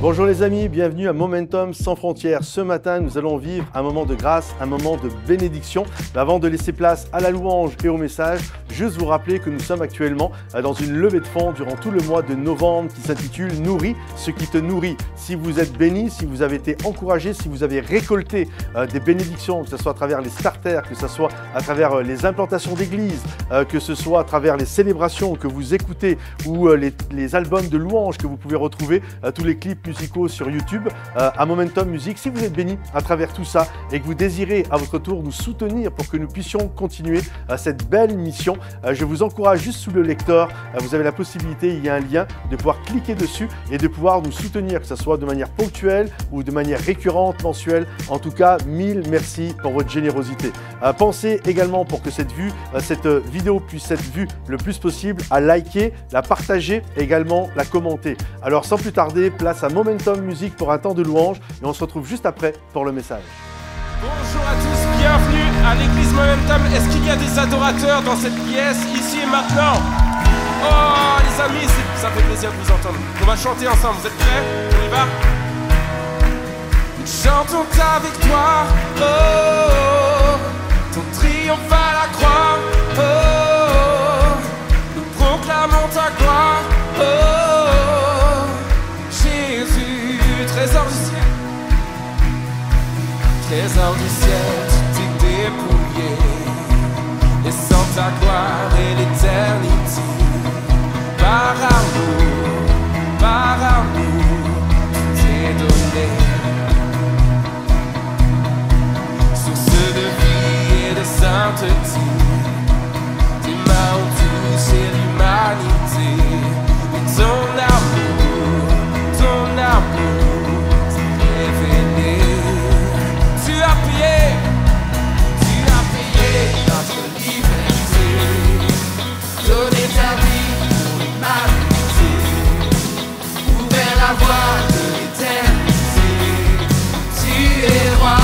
Bonjour les amis, bienvenue à Momentum sans frontières. Ce matin, nous allons vivre un moment de grâce, un moment de bénédiction. Mais avant de laisser place à la louange et au message, juste vous rappeler que nous sommes actuellement dans une levée de fonds durant tout le mois de novembre qui s'intitule « Nourris ce qui te nourrit ». Si vous êtes béni, si vous avez été encouragé, si vous avez récolté des bénédictions, que ce soit à travers les starters, que ce soit à travers les implantations d'église, que ce soit à travers les célébrations que vous écoutez ou les albums de louanges que vous pouvez retrouver, tous les clips musicaux sur YouTube, à Momentum Music. Si vous êtes béni à travers tout ça et que vous désirez à votre tour nous soutenir pour que nous puissions continuer cette belle mission, je vous encourage juste sous le lecteur, vous avez la possibilité, il y a un lien, de pouvoir cliquer dessus et de pouvoir nous soutenir, que ce soit de manière ponctuelle ou de manière récurrente, mensuelle. En tout cas, mille merci pour votre générosité. Pensez également, pour que cette vidéo puisse être vue le plus possible, à liker, la partager et également la commenter. Alors sans plus tarder, place à Momentum Music pour un temps de louange et on se retrouve juste après pour le message. Bonjour à tous, bienvenue à l'église Momentum. Est-ce qu'il y a des adorateurs dans cette pièce, ici et maintenant? Oh les amis, ça fait plaisir de vous entendre. On va chanter ensemble, vous êtes prêts? On y va? Chantons ta victoire, oh, oh, ton triomphe à la croix, oh, oh, nous proclamons ta gloire, oh, oh, Jésus, trésor du ciel, trésor du ciel, tu t'es dépouillé, et sans ta gloire et l'éternité, par amour, tu t'es donné. Sainteté, tes mains ont touché l'humanité, et ton amour s'est révélé. Tu as payé notre liberté, donné ta vie pour l'humanité, ouvert la voie de l'éternité, tu es roi.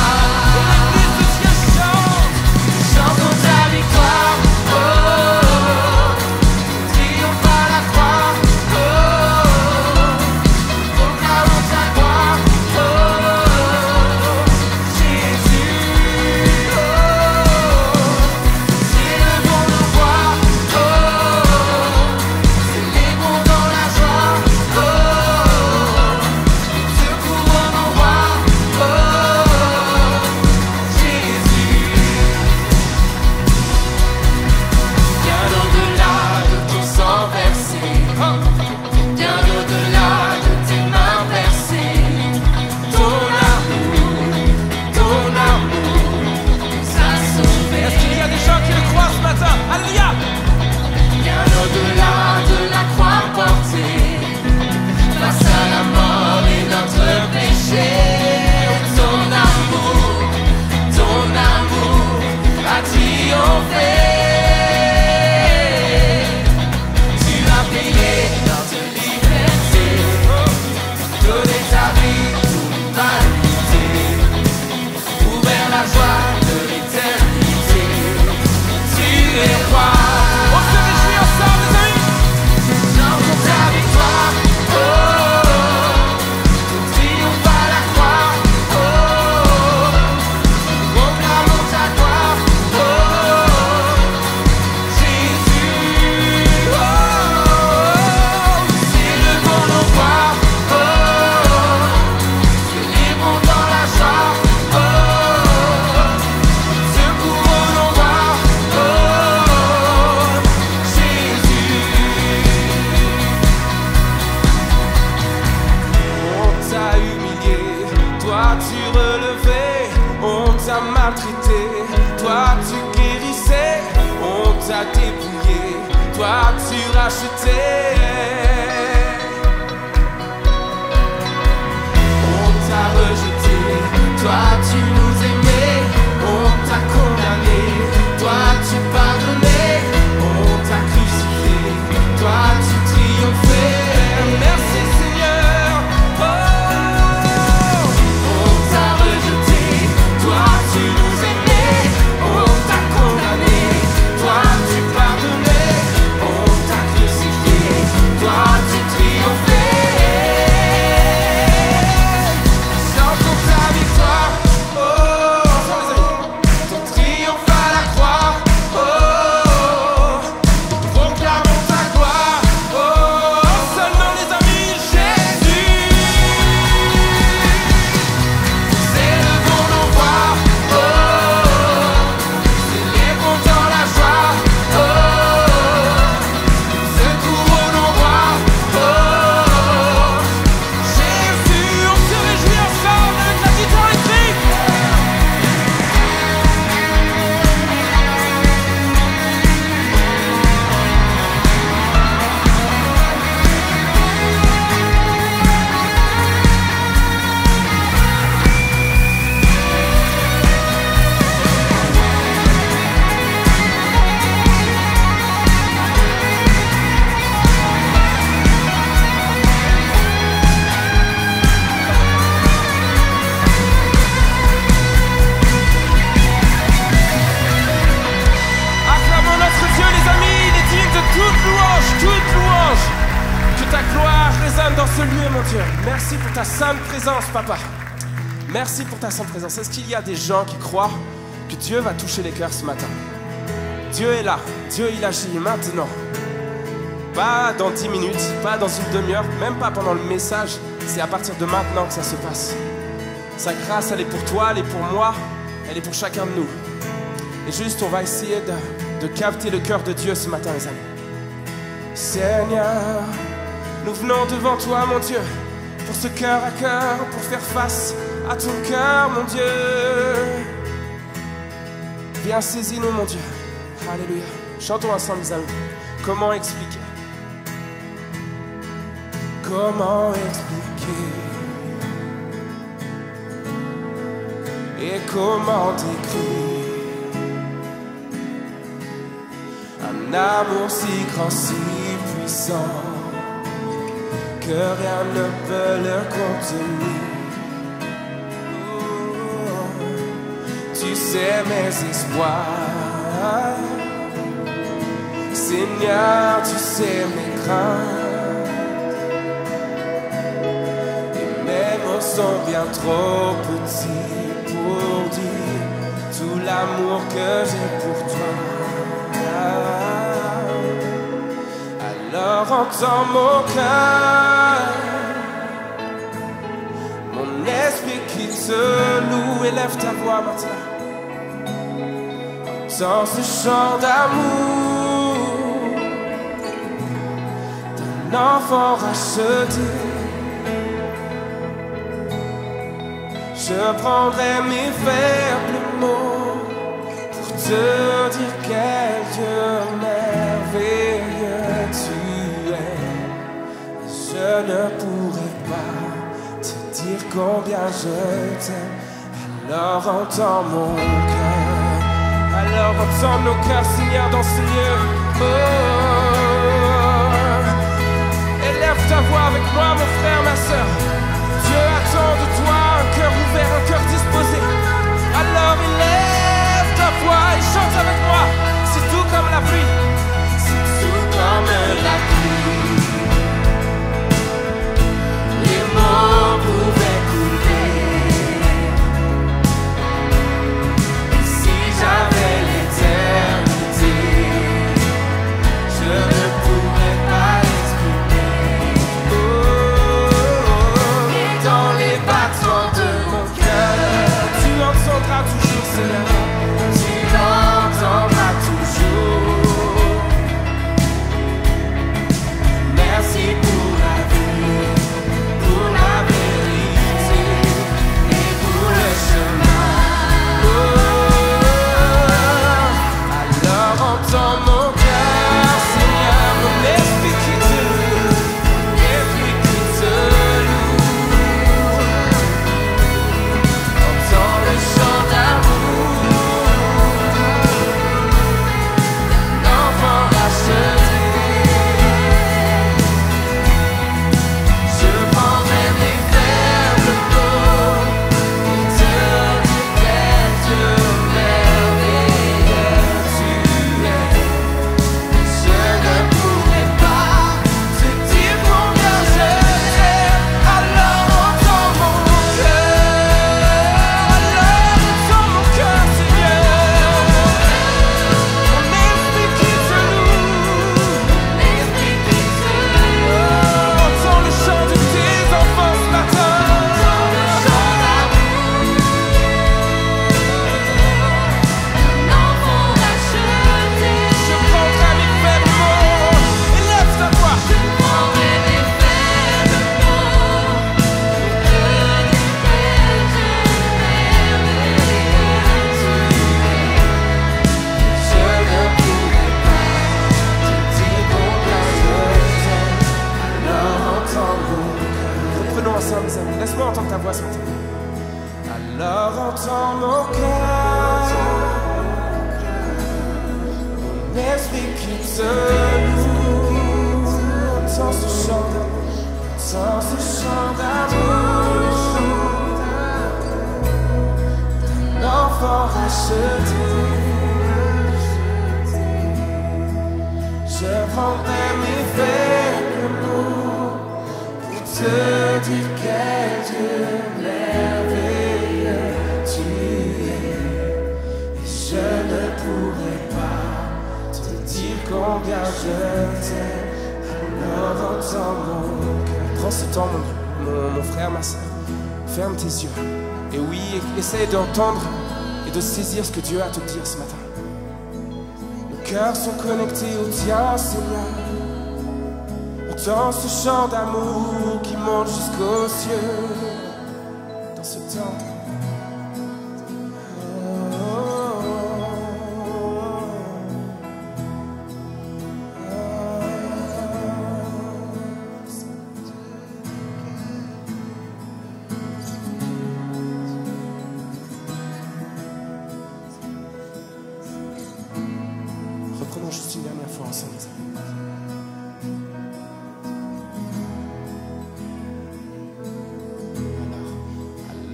Toi tu triomphes. personnes dans ce lieu, mon Dieu. Merci pour ta sainte présence, Papa. Merci pour ta sainte présence. Est-ce qu'il y a des gens qui croient que Dieu va toucher les cœurs ce matin? Dieu est là. Dieu, il agit maintenant. Pas dans 10 minutes, pas dans une demi-heure, même pas pendant le message. C'est à partir de maintenant que ça se passe. Sa grâce, elle est pour toi, elle est pour moi, elle est pour chacun de nous. Et juste, on va essayer de capter le cœur de Dieu ce matin, les amis. Seigneur, nous venons devant toi, mon Dieu, pour ce cœur à cœur, pour faire face à ton cœur, mon Dieu. Viens, saisis-nous, mon Dieu. Alléluia. Chantons ensemble, les amis. Comment expliquer? Comment expliquer? Et comment décrire un amour si grand, si puissant, que rien ne peut le contenir. Oh, tu sais mes espoirs, Seigneur, tu sais mes craintes, et mes mots sont bien trop petits pour dire tout l'amour que j'ai pour toi. Alors entends mon cœur, mon esprit qui te loue. Élève ta voix maintenant. Entends ce chant d'amour d'un enfant racheté. Je prendrai mes faibles mots pour te dire quel Dieu merveilleux tu es. Je ne pourrai pas te dire combien je t'aime. Alors entends mon cœur, alors entends nos cœurs, Seigneur, dans ce lieu. Oh, élève ta voix avec moi, mon frère, ma soeur. Dieu attend de toi un cœur ouvert, un cœur disposé. Alors élève ta voix et chante avec moi. C'est tout comme la pluie, c'est tout comme la pluie. Les mots pouvaient couler. Et si j'avais l'éternité, je ne pourrais pas l'exprimer. Oh, et dans les battements de mon cœur, tu entendras toujours, Seigneur. Tu entendras toujours. Merci pour la vie, pour la vérité et pour le chemin. Oh, alors entends mon cœur, Seigneur, mon esprit qui te loue, mon esprit qui te loue. Entends le chant d'amour d'un enfant racheté. Je prendrai mes faibles mots pour te dire quel Dieu merveilleux tu es. Je ne pourrai pas te dire combien je t'aime. Alors entends mon cœur, alors entends mon cœur, Seigneur. Mon esprit qui te loue, mon esprit qui te loue. Entends le chant de tes enfants ce matin. Entends le chant d'amour d'un enfant racheté. Je prendrai mes faibles mots, élève ta voix. Je prendrai mes faibles mots pour te dire quel Dieu merveilleux tu es. Je ne pourrai pas te dire combien je t'aime. Alors entends mon cœur. Reprenons ensemble, mes amis. Laisse-moi entendre ta voix ce matin. Alors entends mon cœur, mon esprit qui te loue. Entends ce chant d'amour, entends ce chant d'amour d'un enfant racheté. Je prendrai mes faibles mots pour pourrais pas te dire combien je t'aime. Alors entends mon cœur. Prends ce temps, mon frère, ma soeur. Ferme tes yeux. Et oui, essaye d'entendre et de saisir ce que Dieu a à te dire ce matin. Nos cœurs sont connectés au tien, Seigneur. Entends ce chant d'amour qui monte jusqu'aux cieux. Dans ce temps. Reprenons juste une dernière fois ensemble.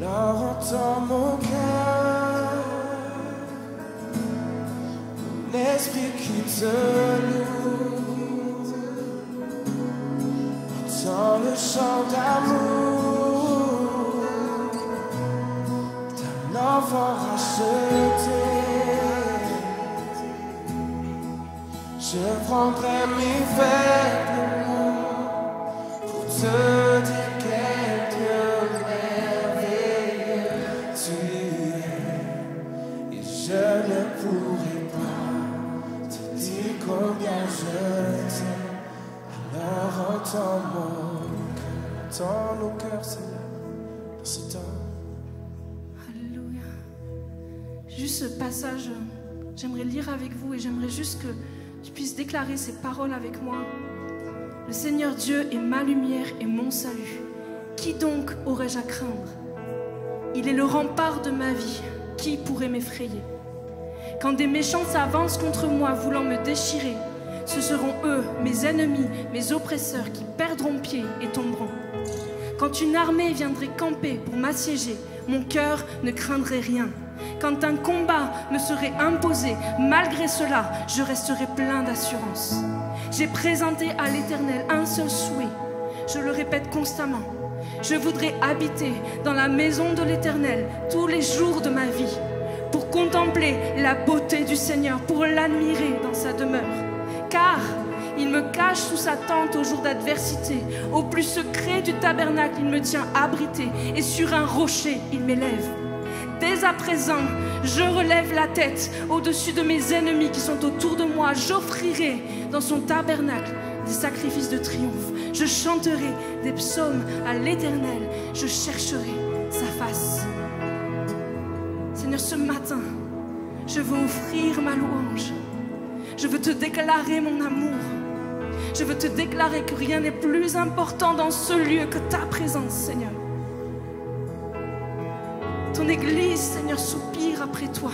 Alors entends mon cœur, mon esprit qui te loue. Entends le chant d'amour d'un enfant racheté. Je prendrai mes vêtements pour te dire quel Dieu merveilleux tu es. Et je ne pourrai pas te dire combien je t'aime. Alors entends mon cœur, entends nos cœurs, Seigneur, dans ce temps. Alléluia. Juste ce passage, j'aimerais lire avec vous et j'aimerais juste que tu puisses déclarer ces paroles avec moi. Le Seigneur Dieu est ma lumière et mon salut. Qui donc aurais-je à craindre? Il est le rempart de ma vie. Qui pourrait m'effrayer? Quand des méchants s'avancent contre moi, voulant me déchirer, ce seront eux, mes ennemis, mes oppresseurs, qui perdront pied et tomberont. Quand une armée viendrait camper pour m'assiéger, mon cœur ne craindrait rien. Quand un combat me serait imposé, malgré cela, je resterai plein d'assurance. J'ai présenté à l'Éternel un seul souhait. Je le répète constamment. Je voudrais habiter dans la maison de l'Éternel tous les jours de ma vie, pour contempler la beauté du Seigneur, pour l'admirer dans sa demeure. Car il me cache sous sa tente au jour d'adversité. Au plus secret du tabernacle, il me tient abrité. Et sur un rocher, il m'élève. Dès à présent, je relève la tête au-dessus de mes ennemis qui sont autour de moi. J'offrirai dans son tabernacle des sacrifices de triomphe. Je chanterai des psaumes à l'Éternel. Je chercherai sa face. Seigneur, ce matin, je veux offrir ma louange. Je veux te déclarer mon amour. Je veux te déclarer que rien n'est plus important dans ce lieu que ta présence, Seigneur. Ton Église, Seigneur, soupire après toi.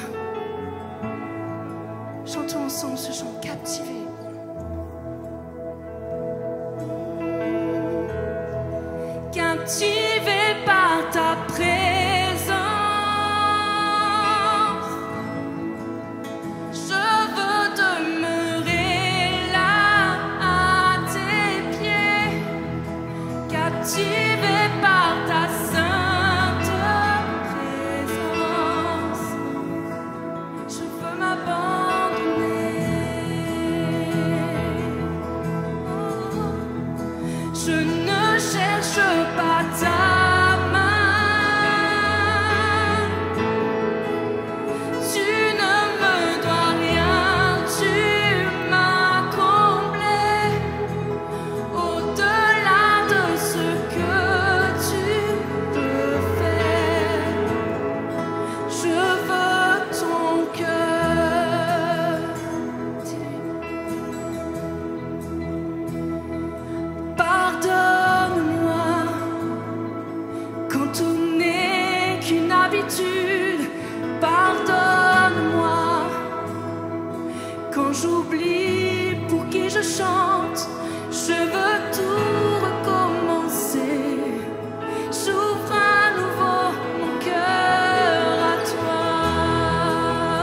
Chantons ensemble ce chant captivé. Captivé par ta présence, je veux demeurer là à tes pieds. Captivé par ta sainte présence, je veux m'abandonner. Je ne cherche pas ta main. Tu ne me dois rien, tu m'as comblé. Au-delà de ce que tu peux faire, je veux ton cœur. Pardonne-moi quand tout n'est qu'une habitude. Pardonne-moi quand j'oublie pour qui je chante. Je veux tout recommencer. J'ouvre à nouveau mon cœur à toi.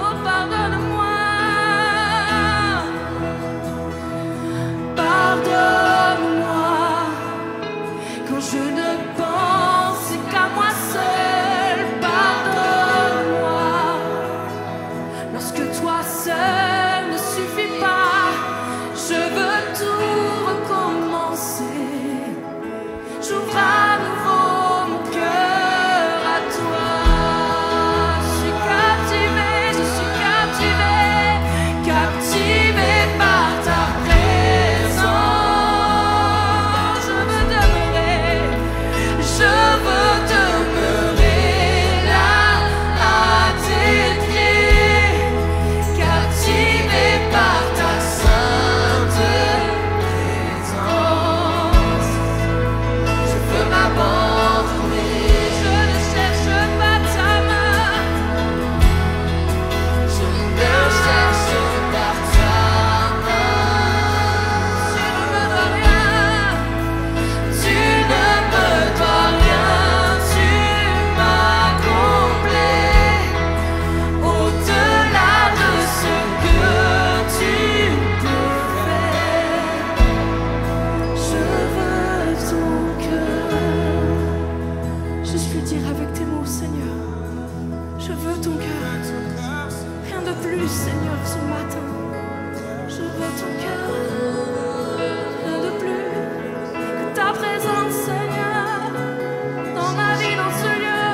Oh, pardonne-moi. Pardonne-moi quand je ne pense qu'à moi seul. Pardonne-moi lorsque toi seul plus, Seigneur, ce matin. Je veux ton cœur, rien de plus que ta présence, Seigneur, dans ma vie, dans ce lieu.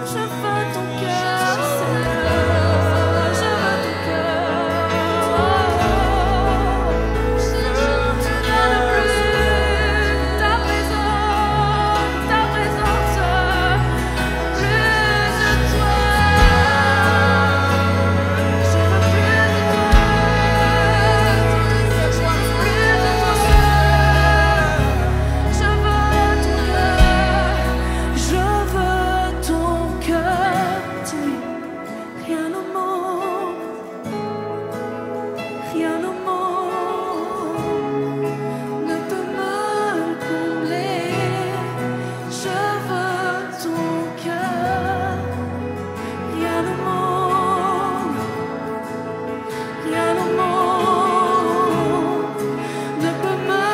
Je veux ton cœur, Seigneur, je veux ton cœur. Rien de plus que ta présence, plus de toi. Je veux plus de toi, plus de toi seul. Je veux ton cœur, dis rien au monde, rien au monde ne peut me combler. Je veux ton cœur, rien au monde, rien au monde ne peut me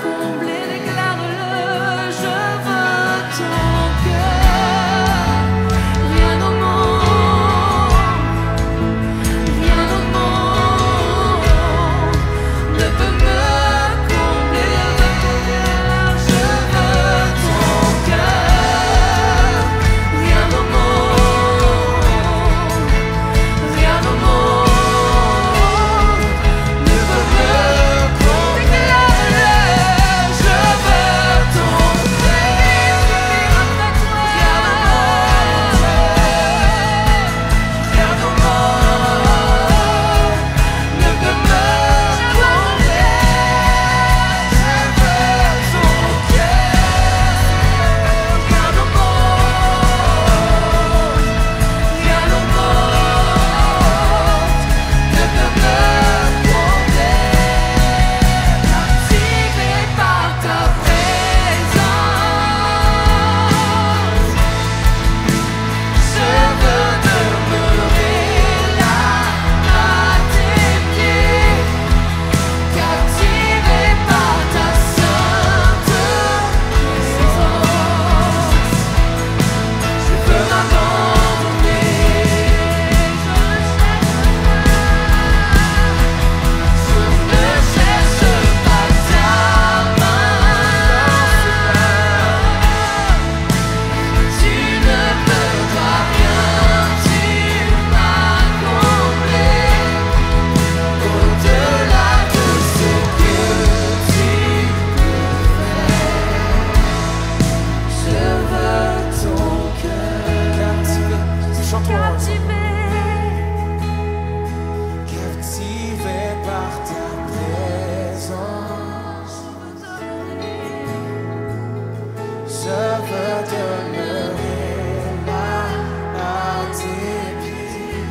combler. Déclare-le, je veux ton cœur, rien au monde, rien au monde ne peut me combler. Je veux ton cœur, rien au monde, rien au monde ne peut me combler. Je veux ton cœur, rien au monde ne peut me combler. Je veux ton cœur, rien au monde, rien au monde ne peut me combler. Captivé par ta présence, je veux demeurer là à tes pieds. Captivé par ta sainte présence, je veux m'abandonner. Je ne cherche pas ta main. Tu ne peux pas rien, tu m'as comblé. Au-delà de ce que tu peux faire, je veux ton cœur. Captivé par ta présence, je veux demeurer là à tes pieds.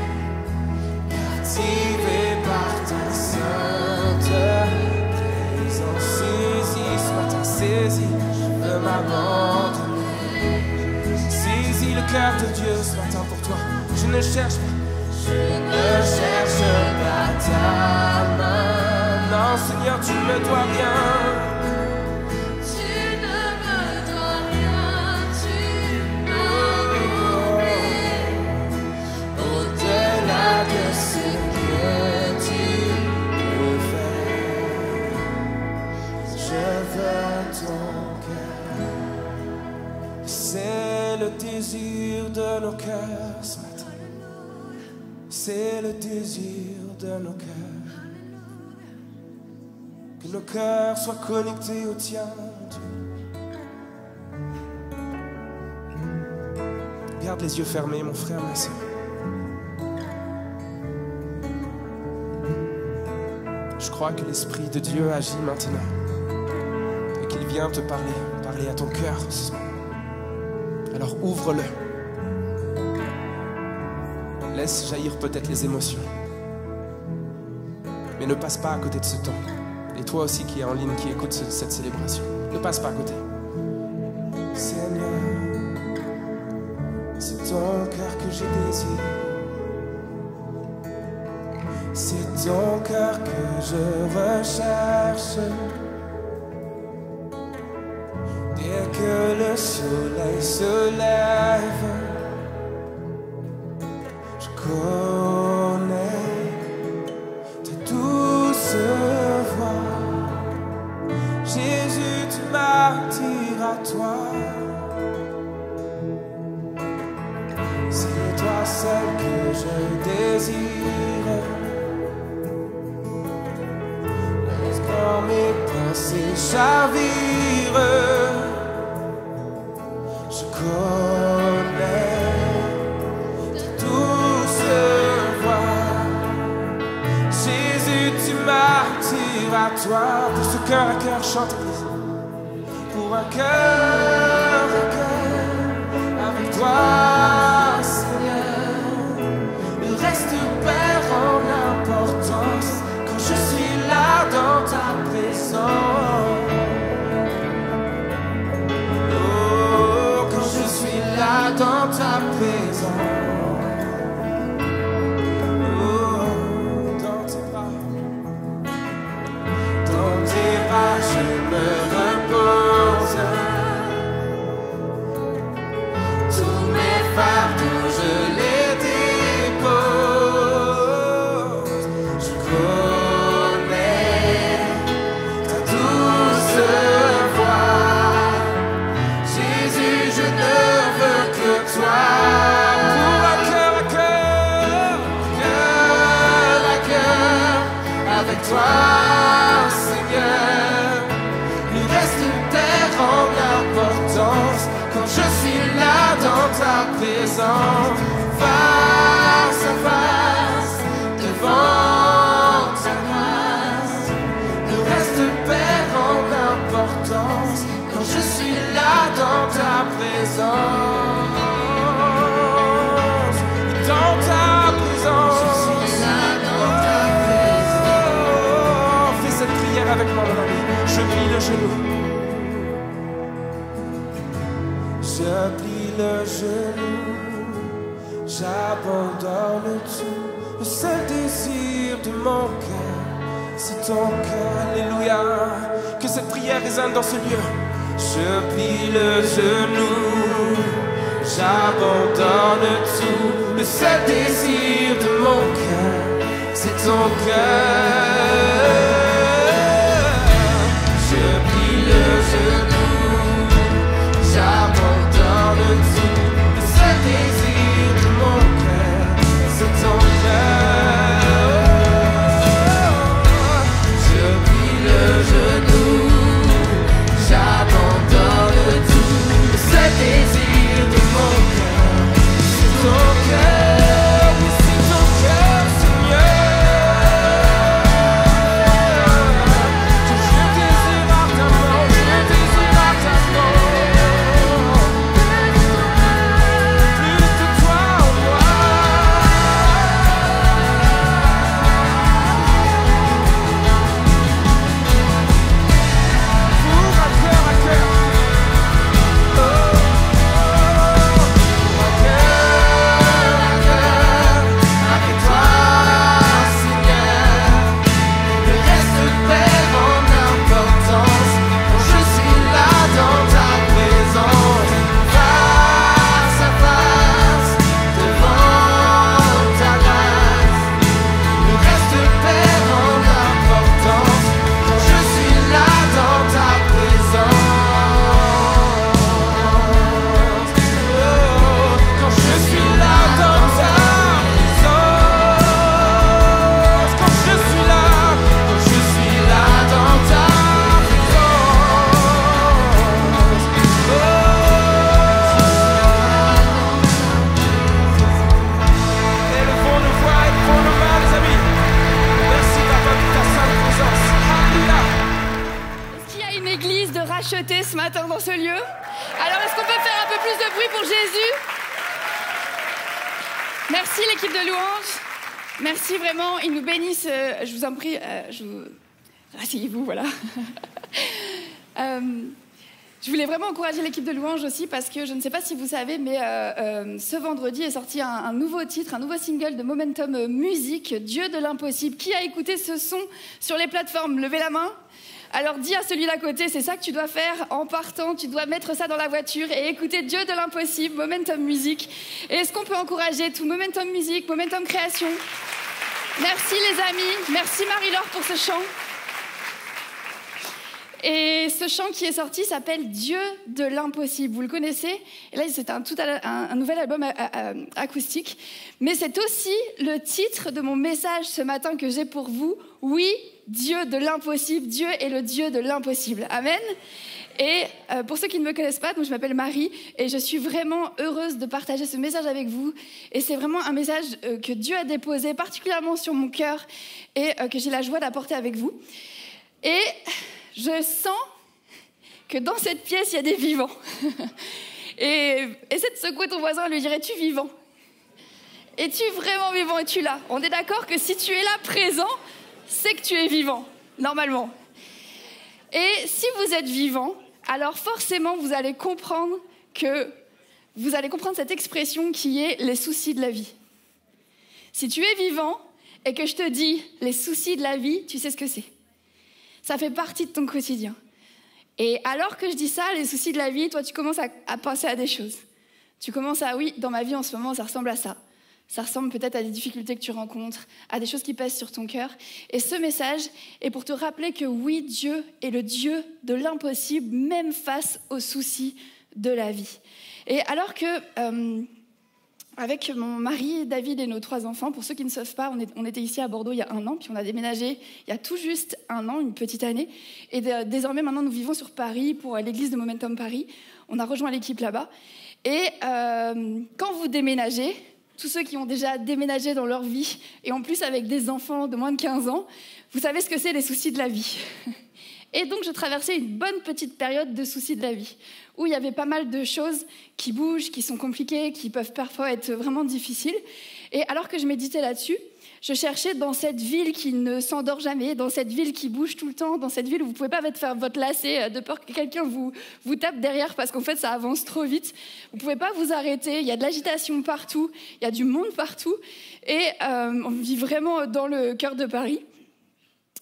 Captivé par ta sainte présence, saisis ce matin, saisis, je veux m'abandonner. Saisis le cœur de Dieu ce matin pour toi. Je ne cherche pas, je ne cherche pas ta main. Non, Seigneur, tu me dois rien. Tu ne me dois rien, tu m'as comblé. Au-delà de ce que tu peux faire, je veux ton cœur. C'est le désir de nos cœurs ce matin. C'est le désir de nos cœurs. Que nos cœurs soient connectés au tien, Dieu. Garde les yeux fermés, mon frère, ma sœur. Je crois que l'Esprit de Dieu agit maintenant et qu'il vient te parler à ton cœur ce soir. Alors ouvre-le. Laisse jaillir peut-être les émotions. Mais ne passe pas à côté de ce temps. Et toi aussi qui es en ligne, qui écoute cette célébration, ne passe pas à côté. Seigneur, c'est ton cœur que je désire. C'est ton cœur que je recherche. Dès que le soleil se lève, je cours désir à toi, pour ce cœur à cœur, chante Église. Pour un cœur à cœur, avec toi, Seigneur. Le reste perd en importance quand je suis là dans ta présence. Oh, quand je suis là dans ta présence. Je me repose. Tous mes fardeaux, je les dépose. Je connais ta douce voix. Jésus, je ne veux que toi. Pour un cœur à cœur, cœur à cœur, avec toi, Seigneur. Quand je suis là dans ta présence, face à face, devant ta grâce, le reste perd en importance. Quand je suis là dans ta présence, dans ta présence, je suis là dans ta présence. Fais cette prière avec moi, mon ami. Je plie le genou. Je plie le genou, j'abandonne tout. Le seul désir de mon cœur, c'est ton cœur, alléluia. Que cette prière résonne dans ce lieu. Je plie le genou, j'abandonne tout. Le seul désir de mon cœur, c'est ton cœur. Je plie le genou, j'abandonne tout. Le seul désir de mon cœur, c'est ton cœur. Je plie le genou, j'abandonne tout. Le seul désir de mon cœur, c'est ton cœur. Oui, c'est ton cœur, Seigneur. Je désire ardemment, je désire ardemment. Ce matin dans ce lieu. Alors, est-ce qu'on peut faire un peu plus de bruit pour Jésus? Merci l'équipe de louange. Merci vraiment, ils nous bénissent. Je vous en prie, asseyez-vous, voilà. Je voulais vraiment encourager l'équipe de louange aussi parce que je ne sais pas si vous savez, mais ce vendredi est sorti un nouveau titre, un nouveau single de Momentum Music, Dieu de l'impossible. Qui a écouté ce son sur les plateformes? Levez la main. Alors dis à celui d'à côté, c'est ça que tu dois faire en partant, tu dois mettre ça dans la voiture et écouter Dieu de l'impossible, Momentum Music. Et est-ce qu'on peut encourager tout Momentum Music, Momentum Création? Merci les amis, merci Marie-Laure pour ce chant. Et ce chant qui est sorti s'appelle Dieu de l'impossible. Vous le connaissez? Et là, c'est un nouvel album acoustique. Mais c'est aussi le titre de mon message ce matin que j'ai pour vous. Oui, Dieu de l'impossible. Dieu est le Dieu de l'impossible. Amen. Et pour ceux qui ne me connaissent pas, donc je m'appelle Marie et je suis vraiment heureuse de partager ce message avec vous. Et c'est vraiment un message que Dieu a déposé particulièrement sur mon cœur et que j'ai la joie d'apporter avec vous. Et je sens que dans cette pièce, il y a des vivants. Et essaie de secouer ton voisin et lui dire, es-tu vivant ? Es-tu vraiment vivant? Es-tu là? On est d'accord que si tu es là présent, c'est que tu es vivant, normalement. Et si vous êtes vivant, alors forcément, vous allez comprendre cette expression qui est les soucis de la vie. Si tu es vivant et que je te dis les soucis de la vie, tu sais ce que c'est. Ça fait partie de ton quotidien. Et alors que je dis ça, les soucis de la vie, toi, tu commences à penser à des choses. Tu commences à, oui, dans ma vie en ce moment, ça ressemble à ça. Ça ressemble peut-être à des difficultés que tu rencontres, à des choses qui pèsent sur ton cœur. Et ce message est pour te rappeler que oui, Dieu est le Dieu de l'impossible, même face aux soucis de la vie. Et alors que, avec mon mari, David et nos 3 enfants, pour ceux qui ne savent pas, on était ici à Bordeaux il y a 1 an, puis on a déménagé il y a tout juste 1 an, une petite année. Et désormais, maintenant, nous vivons sur Paris pour l'église de Momentum Paris. On a rejoint l'équipe là-bas. Et quand vous déménagez, tous ceux qui ont déjà déménagé dans leur vie, et en plus avec des enfants de moins de 15 ans, vous savez ce que c'est les soucis de la vie. Et donc je traversais une bonne petite période de soucis de la vie, où il y avait pas mal de choses qui bougent, qui sont compliquées, qui peuvent parfois être vraiment difficiles. Et alors que je méditais là-dessus, je cherchais dans cette ville qui ne s'endort jamais, dans cette ville qui bouge tout le temps, dans cette ville où vous ne pouvez pas faire votre lacet de peur que quelqu'un vous tape derrière parce qu'en fait ça avance trop vite. Vous ne pouvez pas vous arrêter, il y a de l'agitation partout, il y a du monde partout. Et on vit vraiment dans le cœur de Paris.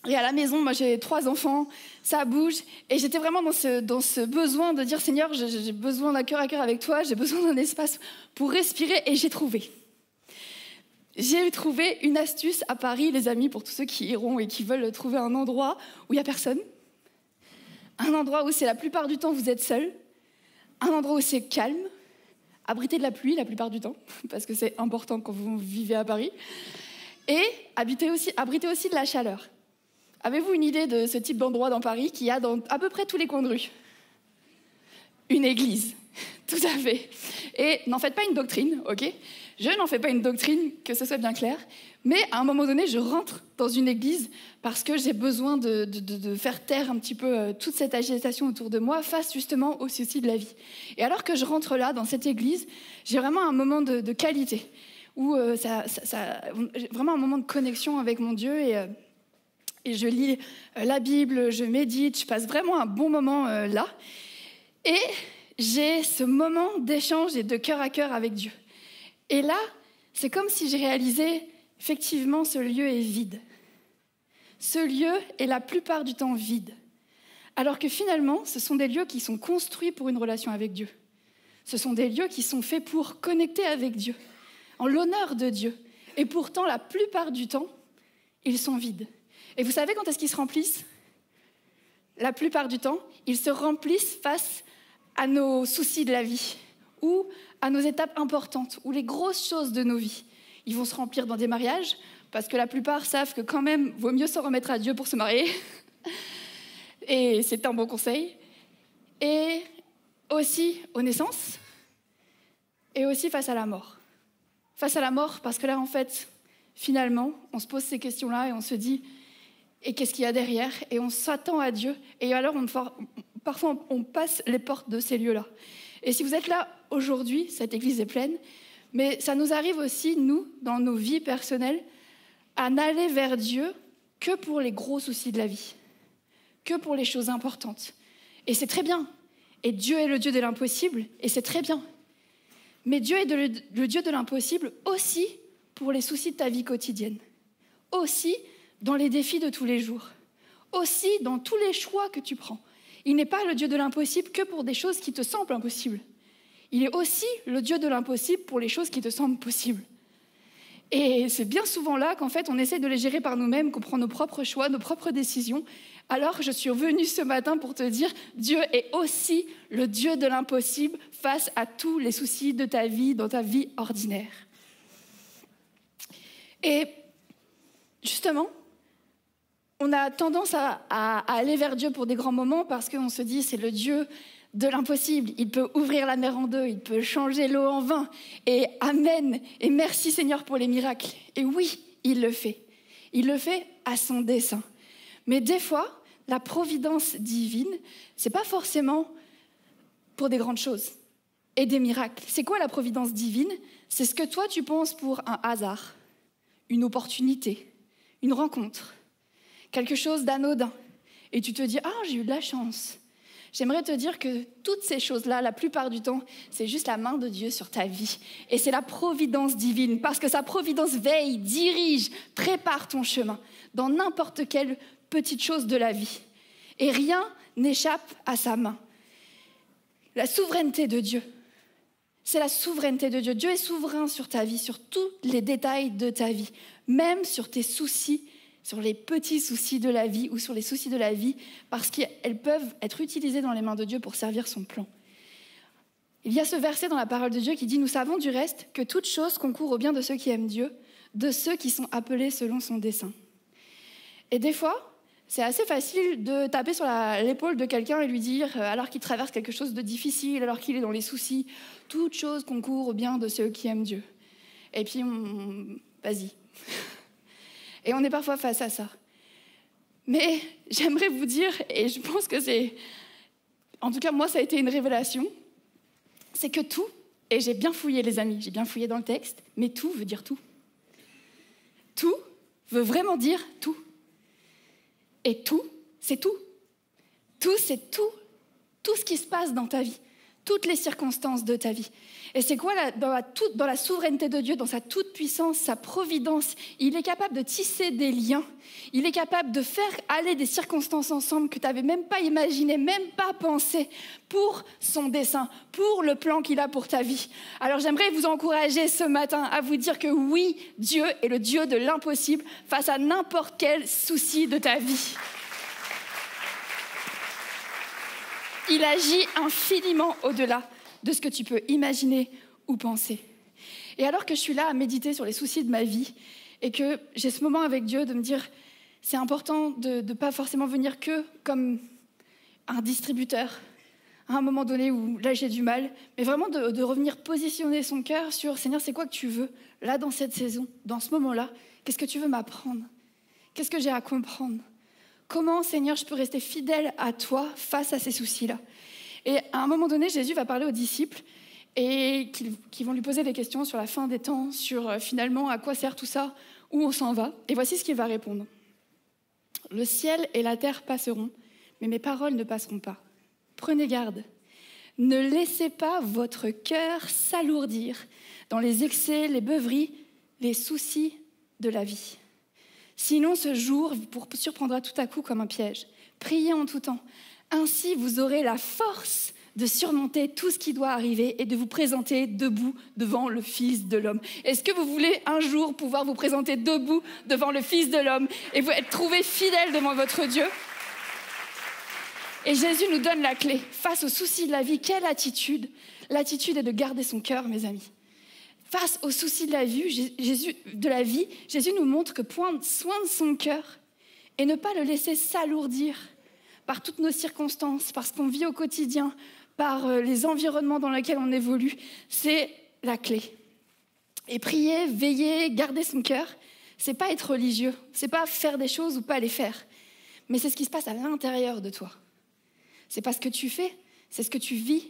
Et à la maison, moi j'ai 3 enfants, ça bouge. Et j'étais vraiment dans ce besoin de dire, Seigneur, j'ai besoin d'un cœur à cœur avec toi, j'ai besoin d'un espace pour respirer. Et j'ai trouvé une astuce à Paris, les amis, pour tous ceux qui iront et qui veulent trouver un endroit où il n'y a personne. Un endroit où c'est la plupart du temps vous êtes seul. Un endroit où c'est calme, abrité de la pluie la plupart du temps, parce que c'est important quand vous vivez à Paris. Et abrité aussi de la chaleur. Avez-vous une idée de ce type d'endroit dans Paris qu'il y a dans à peu près tous les coins de rue? Une église, tout à fait. Et n'en faites pas une doctrine, ok? Je n'en fais pas une doctrine, que ce soit bien clair, mais à un moment donné, je rentre dans une église parce que j'ai besoin de faire taire un petit peu toute cette agitation autour de moi face justement aux soucis de la vie. Et alors que je rentre là, dans cette église, j'ai vraiment un moment de qualité, où vraiment un moment de connexion avec mon Dieu et je lis la Bible, je médite, je passe vraiment un bon moment là. Et j'ai ce moment d'échange et de cœur à cœur avec Dieu. Et là, c'est comme si j'ai réalisé, effectivement, ce lieu est vide. Ce lieu est la plupart du temps vide. Alors que finalement, ce sont des lieux qui sont construits pour une relation avec Dieu. Ce sont des lieux qui sont faits pour connecter avec Dieu, en l'honneur de Dieu. Et pourtant, la plupart du temps, ils sont vides. Et vous savez quand est-ce qu'ils se remplissent? La plupart du temps, ils se remplissent face à nos soucis de la vie ou à nos étapes importantes ou les grosses choses de nos vies. Ils vont se remplir dans des mariages parce que la plupart savent que quand même, vaut mieux s'en remettre à Dieu pour se marier. Et c'est un bon conseil. Et aussi aux naissances et aussi face à la mort. Face à la mort parce que là, en fait, finalement, on se pose ces questions-là et on se dit et qu'est-ce qu'il y a derrière? Et on s'attend à Dieu. Et alors, parfois, on passe les portes de ces lieux-là. Et si vous êtes là aujourd'hui, cette église est pleine, mais ça nous arrive aussi, nous, dans nos vies personnelles, à n'aller vers Dieu que pour les gros soucis de la vie, que pour les choses importantes. Et c'est très bien. Et Dieu est le Dieu de l'impossible, et c'est très bien. Mais Dieu est le Dieu de l'impossible aussi pour les soucis de ta vie quotidienne, aussi dans les défis de tous les jours, aussi dans tous les choix que tu prends. Il n'est pas le Dieu de l'impossible que pour des choses qui te semblent impossibles. Il est aussi le Dieu de l'impossible pour les choses qui te semblent possibles. Et c'est bien souvent là qu'en fait, on essaie de les gérer par nous-mêmes, qu'on prend nos propres choix, nos propres décisions. Alors, je suis venue ce matin pour te dire, Dieu est aussi le Dieu de l'impossible face à tous les soucis de ta vie, dans ta vie ordinaire. Et justement, on a tendance à aller vers Dieu pour des grands moments parce qu'on se dit c'est le Dieu de l'impossible. Il peut ouvrir la mer en deux, il peut changer l'eau en vin. Et amen, et merci Seigneur pour les miracles. Et oui, il le fait. Il le fait à son dessein. Mais des fois, la providence divine, c'est pas forcément pour des grandes choses et des miracles. C'est quoi la providence divine? C'est ce que toi tu penses pour un hasard, une opportunité, une rencontre, quelque chose d'anodin. Et tu te dis « Ah, j'ai eu de la chance ». J'aimerais te dire que toutes ces choses-là, la plupart du temps, c'est juste la main de Dieu sur ta vie. Et c'est la providence divine, parce que sa providence veille, dirige, prépare ton chemin dans n'importe quelle petite chose de la vie. Et rien n'échappe à sa main. La souveraineté de Dieu, c'est la souveraineté de Dieu. Dieu est souverain sur ta vie, sur tous les détails de ta vie, même sur tes soucis, sur les petits soucis de la vie ou sur les soucis de la vie, parce qu'elles peuvent être utilisées dans les mains de Dieu pour servir son plan. Il y a ce verset dans la parole de Dieu qui dit « Nous savons du reste que toute chose concourt au bien de ceux qui aiment Dieu, de ceux qui sont appelés selon son dessein. » Et des fois, c'est assez facile de taper sur l'épaule de quelqu'un et lui dire, alors qu'il traverse quelque chose de difficile, alors qu'il est dans les soucis, « Toute chose concourt au bien de ceux qui aiment Dieu. » Et puis, vas-y. Et on est parfois face à ça. Mais j'aimerais vous dire, et je pense que c'est... En tout cas, moi, ça a été une révélation, c'est que tout, et j'ai bien fouillé les amis, j'ai bien fouillé dans le texte, mais tout veut dire tout. Tout veut vraiment dire tout. Et tout, c'est tout. Tout, c'est tout. Tout ce qui se passe dans ta vie. Toutes les circonstances de ta vie. Et c'est quoi dans la souveraineté de Dieu, dans sa toute-puissance, sa providence, il est capable de tisser des liens. Il est capable de faire aller des circonstances ensemble que tu n'avais même pas imaginé, même pas pensé, pour son dessein, pour le plan qu'il a pour ta vie. Alors j'aimerais vous encourager ce matin à vous dire que oui, Dieu est le Dieu de l'impossible face à n'importe quel souci de ta vie. Il agit infiniment au-delà de ce que tu peux imaginer ou penser. Et alors que je suis là à méditer sur les soucis de ma vie et que j'ai ce moment avec Dieu de me dire c'est important de ne pas forcément venir que comme un distributeur à un moment donné où là j'ai du mal, mais vraiment de revenir positionner son cœur sur Seigneur, c'est quoi que tu veux là dans cette saison, dans ce moment-là, qu'est-ce que tu veux m'apprendre? Qu'est-ce que j'ai à comprendre? Comment, Seigneur, je peux rester fidèle à toi face à ces soucis-là? Et à un moment donné, Jésus va parler aux disciples et qui vont lui poser des questions sur la fin des temps, sur finalement à quoi sert tout ça, où on s'en va. Et voici ce qu'il va répondre. « Le ciel et la terre passeront, mais mes paroles ne passeront pas. Prenez garde. Ne laissez pas votre cœur s'alourdir dans les excès, les beuveries, les soucis de la vie. Sinon, ce jour vous surprendra tout à coup comme un piège. Priez en tout temps. Ainsi, vous aurez la force de surmonter tout ce qui doit arriver et de vous présenter debout devant le Fils de l'homme. Est-ce que vous voulez un jour pouvoir vous présenter debout devant le Fils de l'homme et vous être trouvé fidèle devant votre Dieu? Et Jésus nous donne la clé. Face aux soucis de la vie, quelle attitude? L'attitude est de garder son cœur, mes amis. Face aux soucis de la vie, Jésus nous montre que prendre soin de son cœur et ne pas le laisser s'alourdir par toutes nos circonstances, par ce qu'on vit au quotidien, par les environnements dans lesquels on évolue, c'est la clé. Et prier, veiller, garder son cœur, c'est pas être religieux, c'est pas faire des choses ou pas les faire, mais c'est ce qui se passe à l'intérieur de toi. C'est pas ce que tu fais, c'est ce que tu vis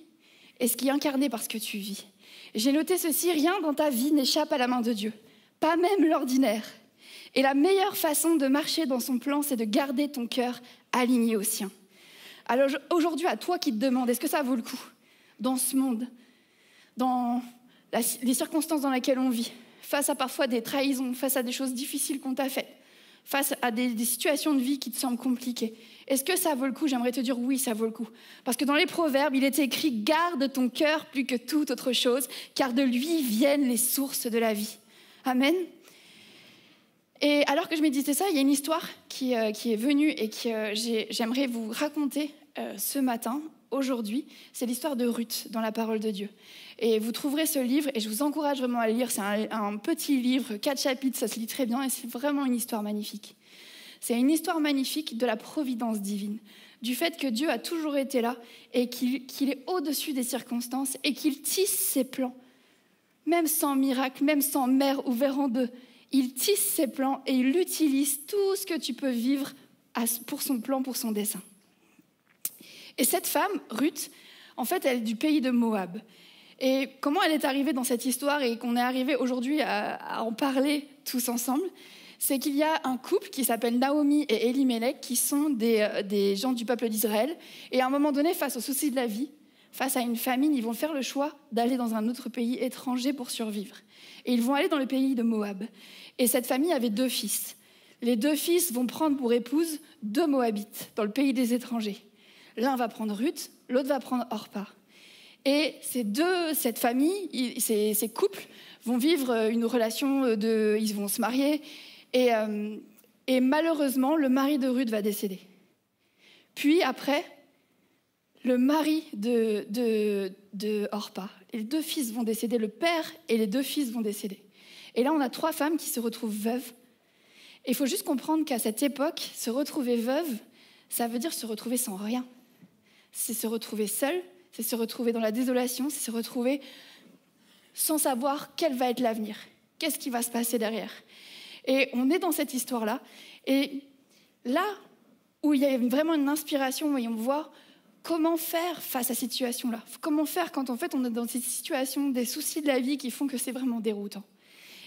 et ce qui est incarné par ce que tu vis. J'ai noté ceci, rien dans ta vie n'échappe à la main de Dieu, pas même l'ordinaire. Et la meilleure façon de marcher dans son plan, c'est de garder ton cœur aligné au sien. Alors aujourd'hui, à toi qui te demandes, est-ce que ça vaut le coup dans ce monde, dans les circonstances dans lesquelles on vit, face à parfois des trahisons, face à des choses difficiles qu'on t'a faites, face à des situations de vie qui te semblent compliquées. Est-ce que ça vaut le coup? J'aimerais te dire oui, ça vaut le coup. Parce que dans les Proverbes, il est écrit « Garde ton cœur plus que toute autre chose, car de lui viennent les sources de la vie. » Amen. Et alors que je méditais ça, il y a une histoire qui est venue et que j'aimerais vous raconter ce matin, aujourd'hui. C'est l'histoire de Ruth dans la parole de Dieu. Et vous trouverez ce livre, et je vous encourage vraiment à le lire. C'est un petit livre, 4 chapitres, ça se lit très bien, et c'est vraiment une histoire magnifique. C'est une histoire magnifique de la providence divine, du fait que Dieu a toujours été là, et qu'il est au-dessus des circonstances, et qu'il tisse ses plans, même sans miracle, même sans mer ouvert en deux. Il tisse ses plans, et il utilise tout ce que tu peux vivre pour son plan, pour son dessein. Et cette femme, Ruth, en fait, elle est du pays de Moab. Et comment elle est arrivée dans cette histoire et qu'on est arrivé aujourd'hui à en parler tous ensemble, c'est qu'il y a un couple qui s'appelle Naomi et Elimelech qui sont des gens du peuple d'Israël. Et à un moment donné, face aux soucis de la vie, face à une famine, ils vont faire le choix d'aller dans un autre pays étranger pour survivre. Et ils vont aller dans le pays de Moab. Et cette famille avait 2 fils. Les 2 fils vont prendre pour épouse 2 Moabites dans le pays des étrangers. L'un va prendre Ruth, l'autre va prendre Orpa. Et cette famille, ces couples vont vivre une relation ils vont se marier. Et malheureusement, le mari de Ruth va décéder. Puis après, le mari de Orpa, les 2 fils vont décéder, le père et les 2 fils vont décéder. Et là, on a 3 femmes qui se retrouvent veuves. Et il faut juste comprendre qu'à cette époque, se retrouver veuve, ça veut dire se retrouver sans rien. C'est se retrouver seule, c'est se retrouver dans la désolation, c'est se retrouver sans savoir quel va être l'avenir, qu'est-ce qui va se passer derrière. Et on est dans cette histoire-là. Et là où il y a vraiment une inspiration, et on voit comment faire face à cette situation-là. Comment faire quand en fait on est dans cette situation, des soucis de la vie qui font que c'est vraiment déroutant.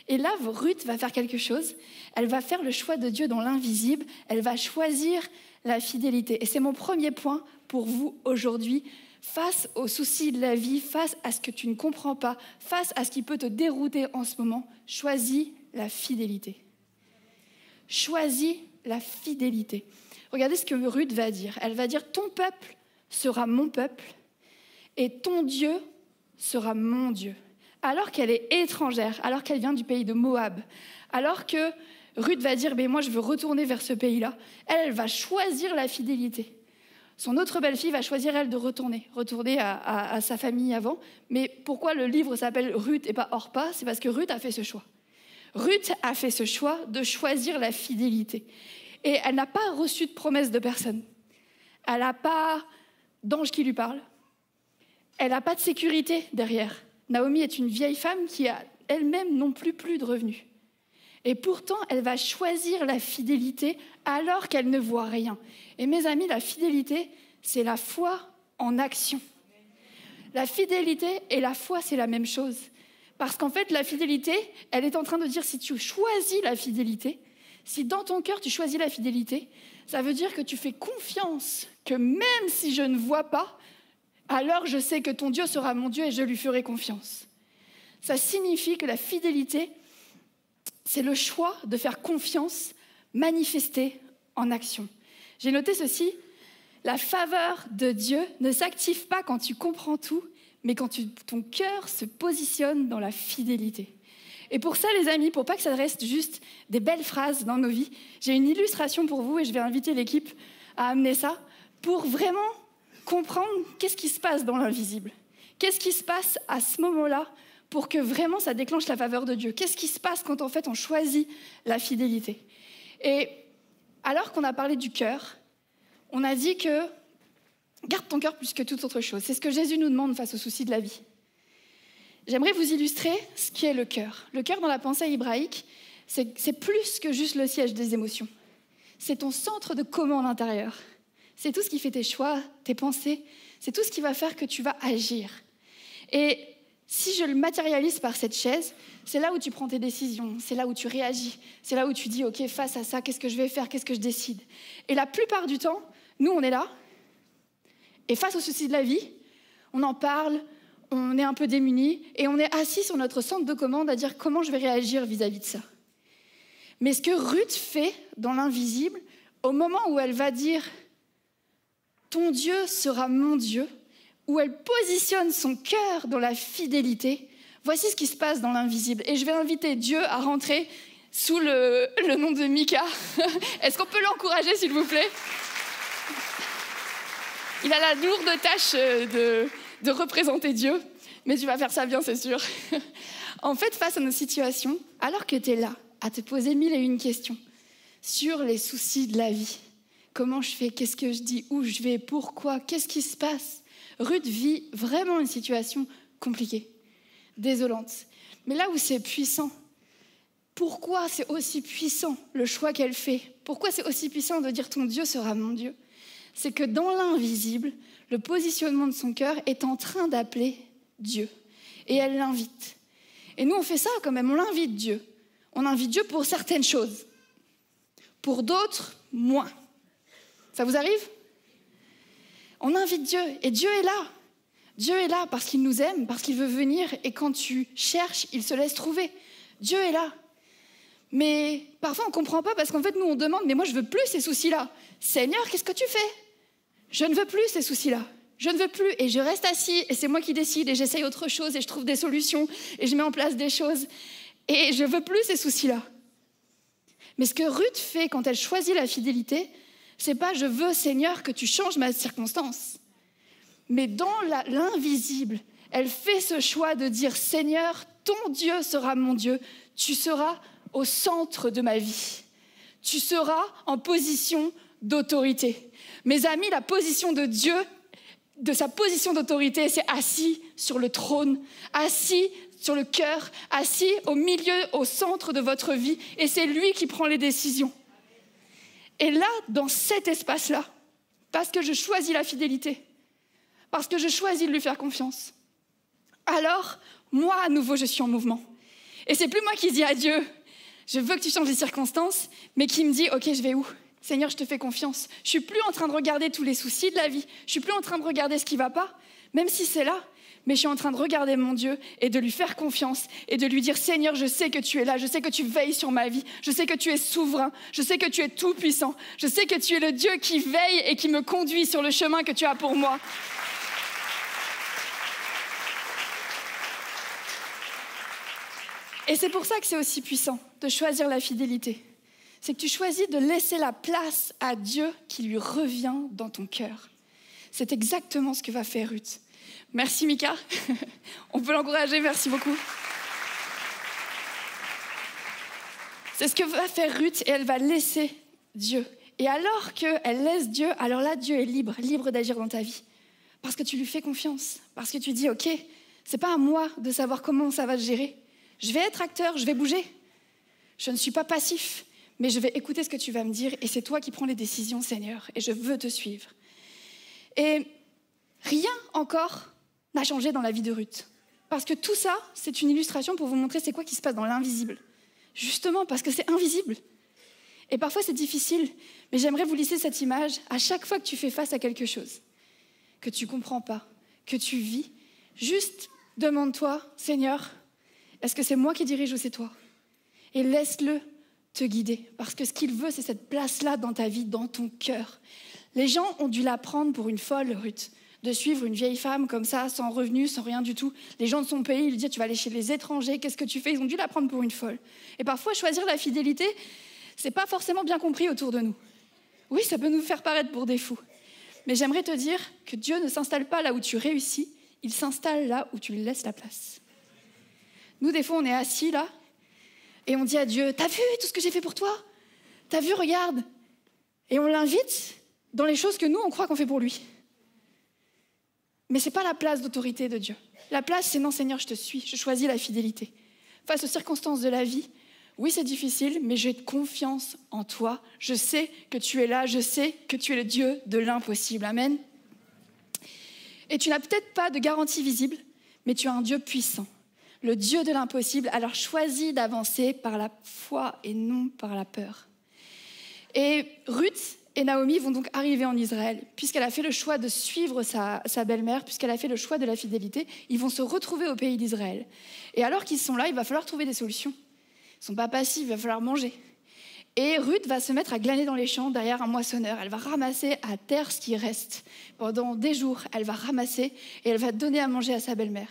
Et là, Ruth va faire quelque chose. Elle va faire le choix de Dieu dans l'invisible. Elle va choisir la fidélité. Et c'est mon premier point pour vous aujourd'hui. Face aux soucis de la vie, face à ce que tu ne comprends pas, face à ce qui peut te dérouter en ce moment, choisis la fidélité. Choisis la fidélité. Regardez ce que Ruth va dire. Elle va dire « Ton peuple sera mon peuple et ton Dieu sera mon Dieu ». Alors qu'elle est étrangère, alors qu'elle vient du pays de Moab, alors que Ruth va dire « Moi, je veux retourner vers ce pays-là », elle va choisir la fidélité. Son autre belle-fille va choisir, elle, de retourner à sa famille avant. Mais pourquoi le livre s'appelle Ruth et pas Orpa ? C'est parce que Ruth a fait ce choix. Ruth a fait ce choix de choisir la fidélité. Et elle n'a pas reçu de promesse de personne. Elle n'a pas d'ange qui lui parle. Elle n'a pas de sécurité derrière. Naomi est une vieille femme qui a elle-même non plus de revenus. Et pourtant, elle va choisir la fidélité alors qu'elle ne voit rien. Et mes amis, la fidélité, c'est la foi en action. La fidélité et la foi, c'est la même chose. Parce qu'en fait, la fidélité, elle est en train de dire, si tu choisis la fidélité, si dans ton cœur tu choisis la fidélité, ça veut dire que tu fais confiance, que même si je ne vois pas, alors je sais que ton Dieu sera mon Dieu et je lui ferai confiance. Ça signifie que la fidélité, c'est le choix de faire confiance manifestée en action. J'ai noté ceci, la faveur de Dieu ne s'active pas quand tu comprends tout, mais quand ton cœur se positionne dans la fidélité. Et pour ça, les amis, pour pas que ça reste juste des belles phrases dans nos vies, j'ai une illustration pour vous et je vais inviter l'équipe à amener ça pour vraiment comprendre qu'est-ce qui se passe dans l'invisible. Qu'est-ce qui se passe à ce moment-là pour que vraiment ça déclenche la faveur de Dieu? Qu'est-ce qui se passe quand en fait on choisit la fidélité? Et alors qu'on a parlé du cœur, on a dit que garde ton cœur plus que toute autre chose. C'est ce que Jésus nous demande face aux soucis de la vie. J'aimerais vous illustrer ce qu'est le cœur. Le cœur dans la pensée hébraïque, c'est plus que juste le siège des émotions. C'est ton centre de commande intérieur. C'est tout ce qui fait tes choix, tes pensées. C'est tout ce qui va faire que tu vas agir. Et si je le matérialise par cette chaise, c'est là où tu prends tes décisions, c'est là où tu réagis, c'est là où tu dis « Ok, face à ça, qu'est-ce que je vais faire, qu'est-ce que je décide ?» Et la plupart du temps, nous, on est là, et face aux soucis de la vie, on en parle, on est un peu démunis, et on est assis sur notre centre de commande à dire comment je vais réagir vis-à-vis de ça. Mais ce que Ruth fait dans l'invisible, au moment où elle va dire « Ton Dieu sera mon Dieu », où elle positionne son cœur dans la fidélité, voici ce qui se passe dans l'invisible. Et je vais inviter Dieu à rentrer sous le nom de Mika. Est-ce qu'on peut l'encourager, s'il vous plaît ? Il a la lourde tâche de représenter Dieu, mais tu vas faire ça bien, c'est sûr. En fait, face à nos situations, alors que tu es là, à te poser 1001 questions sur les soucis de la vie, comment je fais, qu'est-ce que je dis, où je vais, pourquoi, qu'est-ce qui se passe ? Ruth vit vraiment une situation compliquée, désolante. Mais là où c'est puissant, pourquoi c'est aussi puissant le choix qu'elle fait? Pourquoi c'est aussi puissant de dire ton Dieu sera mon Dieu? C'est que dans l'invisible, le positionnement de son cœur est en train d'appeler Dieu. Et elle l'invite. Et nous, on fait ça quand même, on invite Dieu. On invite Dieu pour certaines choses. Pour d'autres, moins. Ça vous arrive? On invite Dieu et Dieu est là. Dieu est là parce qu'il nous aime, parce qu'il veut venir et quand tu cherches, il se laisse trouver. Dieu est là. Mais parfois on ne comprend pas parce qu'en fait nous on demande mais moi je ne veux plus ces soucis-là. Seigneur, qu'est-ce que tu fais? Je ne veux plus ces soucis-là. Je ne veux plus et je reste assis et c'est moi qui décide et j'essaye autre chose et je trouve des solutions et je mets en place des choses et je ne veux plus ces soucis-là. Mais ce que Ruth fait quand elle choisit la fidélité, c'est pas je veux Seigneur que tu changes ma circonstance. Mais dans l'invisible, elle fait ce choix de dire Seigneur, ton Dieu sera mon Dieu, tu seras au centre de ma vie. Tu seras en position d'autorité. Mes amis, la position de Dieu, de sa position d'autorité, c'est assis sur le trône, assis sur le cœur, assis au milieu, au centre de votre vie, et c'est lui qui prend les décisions. Et là, dans cet espace-là, parce que je choisis la fidélité, parce que je choisis de lui faire confiance, alors, moi, à nouveau, je suis en mouvement. Et c'est plus moi qui dis à Dieu, je veux que tu changes les circonstances, mais qui me dit, ok, je vais où? Seigneur, je te fais confiance. Je suis plus en train de regarder tous les soucis de la vie. Je suis plus en train de regarder ce qui va pas, même si c'est là. Mais je suis en train de regarder mon Dieu et de lui faire confiance et de lui dire, Seigneur, je sais que tu es là, je sais que tu veilles sur ma vie, je sais que tu es souverain, je sais que tu es tout-puissant, je sais que tu es le Dieu qui veille et qui me conduit sur le chemin que tu as pour moi. Et c'est pour ça que c'est aussi puissant de choisir la fidélité. C'est que tu choisis de laisser la place à Dieu qui lui revient dans ton cœur. C'est exactement ce que va faire Ruth. Merci Mika, on peut l'encourager, merci beaucoup. C'est ce que va faire Ruth et elle va laisser Dieu. Et alors qu'elle laisse Dieu, alors là Dieu est libre d'agir dans ta vie. Parce que tu lui fais confiance, parce que tu dis ok, c'est pas à moi de savoir comment ça va se gérer. Je vais être acteur, je vais bouger. Je ne suis pas passif, mais je vais écouter ce que tu vas me dire et c'est toi qui prends les décisions, Seigneur, et je veux te suivre. Et rien encore n'a changé dans la vie de Ruth. Parce que tout ça, c'est une illustration pour vous montrer c'est quoi qui se passe dans l'invisible. Justement, parce que c'est invisible. Et parfois, c'est difficile, mais j'aimerais vous laisser cette image à chaque fois que tu fais face à quelque chose, que tu ne comprends pas, que tu vis, juste demande-toi, Seigneur, est-ce que c'est moi qui dirige ou c'est toi? Et laisse-le te guider, parce que ce qu'il veut, c'est cette place-là dans ta vie, dans ton cœur. Les gens ont dû la prendre pour une folle, Ruth, de suivre une vieille femme comme ça, sans revenus, sans rien du tout. Les gens de son pays lui disent, tu vas aller chez les étrangers, qu'est-ce que tu fais? Ils ont dû la prendre pour une folle. Et parfois, choisir la fidélité, c'est pas forcément bien compris autour de nous. Oui, ça peut nous faire paraître pour des fous. Mais j'aimerais te dire que Dieu ne s'installe pas là où tu réussis, il s'installe là où tu lui laisses la place. Nous, des fois, on est assis là, et on dit à Dieu, t'as vu tout ce que j'ai fait pour toi? T'as vu, regarde. Et on l'invite dans les choses que nous, on croit qu'on fait pour lui. Mais ce n'est pas la place d'autorité de Dieu. La place, c'est non, Seigneur, je te suis, je choisis la fidélité. Face aux circonstances de la vie, oui, c'est difficile, mais j'ai confiance en toi. Je sais que tu es là, je sais que tu es le Dieu de l'impossible. Amen. Et tu n'as peut-être pas de garantie visible, mais tu as un Dieu puissant, le Dieu de l'impossible. Alors choisis d'avancer par la foi et non par la peur. Et Ruth et Naomi vont donc arriver en Israël, puisqu'elle a fait le choix de suivre sa belle-mère, puisqu'elle a fait le choix de la fidélité, ils vont se retrouver au pays d'Israël. Et alors qu'ils sont là, il va falloir trouver des solutions. Ils ne sont pas passifs, il va falloir manger. Et Ruth va se mettre à glaner dans les champs derrière un moissonneur. Elle va ramasser à terre ce qui reste. Pendant des jours, elle va ramasser et elle va donner à manger à sa belle-mère.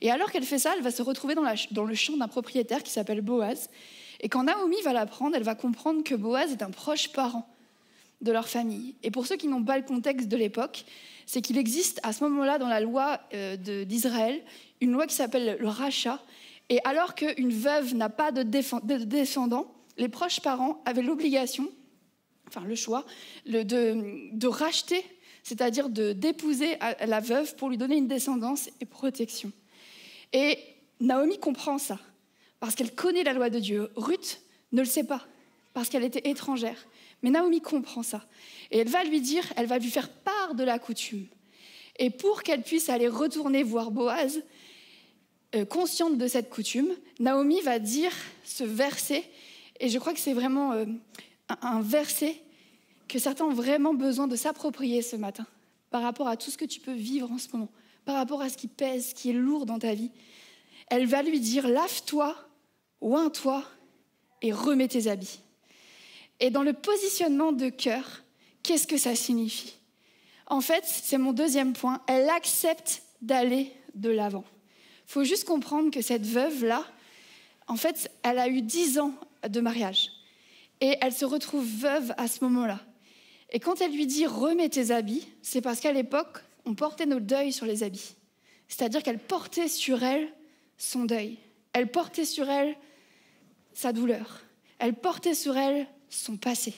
Et alors qu'elle fait ça, elle va se retrouver dans le champ d'un propriétaire qui s'appelle Boaz. Et quand Naomi va l'apprendre, elle va comprendre que Boaz est un proche parent de leur famille. Et pour ceux qui n'ont pas le contexte de l'époque, c'est qu'il existe à ce moment-là dans la loi d'Israël une loi qui s'appelle le rachat. Et alors qu'une veuve n'a pas de descendants, les proches parents avaient l'obligation, enfin le choix, de racheter, c'est-à-dire d'épouser la veuve pour lui donner une descendance et protection. Et Naomi comprend ça. parce qu'elle connaît la loi de Dieu. Ruth ne le sait pas, parce qu'elle était étrangère. Mais Naomi comprend ça. Et elle va lui faire part de la coutume. Et pour qu'elle puisse aller retourner voir Boaz, consciente de cette coutume, Naomi va dire ce verset, et je crois que c'est vraiment un verset que certains ont vraiment besoin de s'approprier ce matin, par rapport à tout ce que tu peux vivre en ce moment, par rapport à ce qui pèse, ce qui est lourd dans ta vie. Elle va lui dire « Lave-toi, oins-toi et remets tes habits ». Et dans le positionnement de cœur, qu'est-ce que ça signifie ? En fait, c'est mon deuxième point, elle accepte d'aller de l'avant. Il faut juste comprendre que cette veuve-là, en fait, elle a eu 10 ans de mariage. Et elle se retrouve veuve à ce moment-là. Et quand elle lui dit « remets tes habits », c'est parce qu'à l'époque, on portait nos deuils sur les habits. C'est-à-dire qu'elle portait sur elle son deuil. Elle portait sur elle sa douleur. Elle portait sur elle son passé.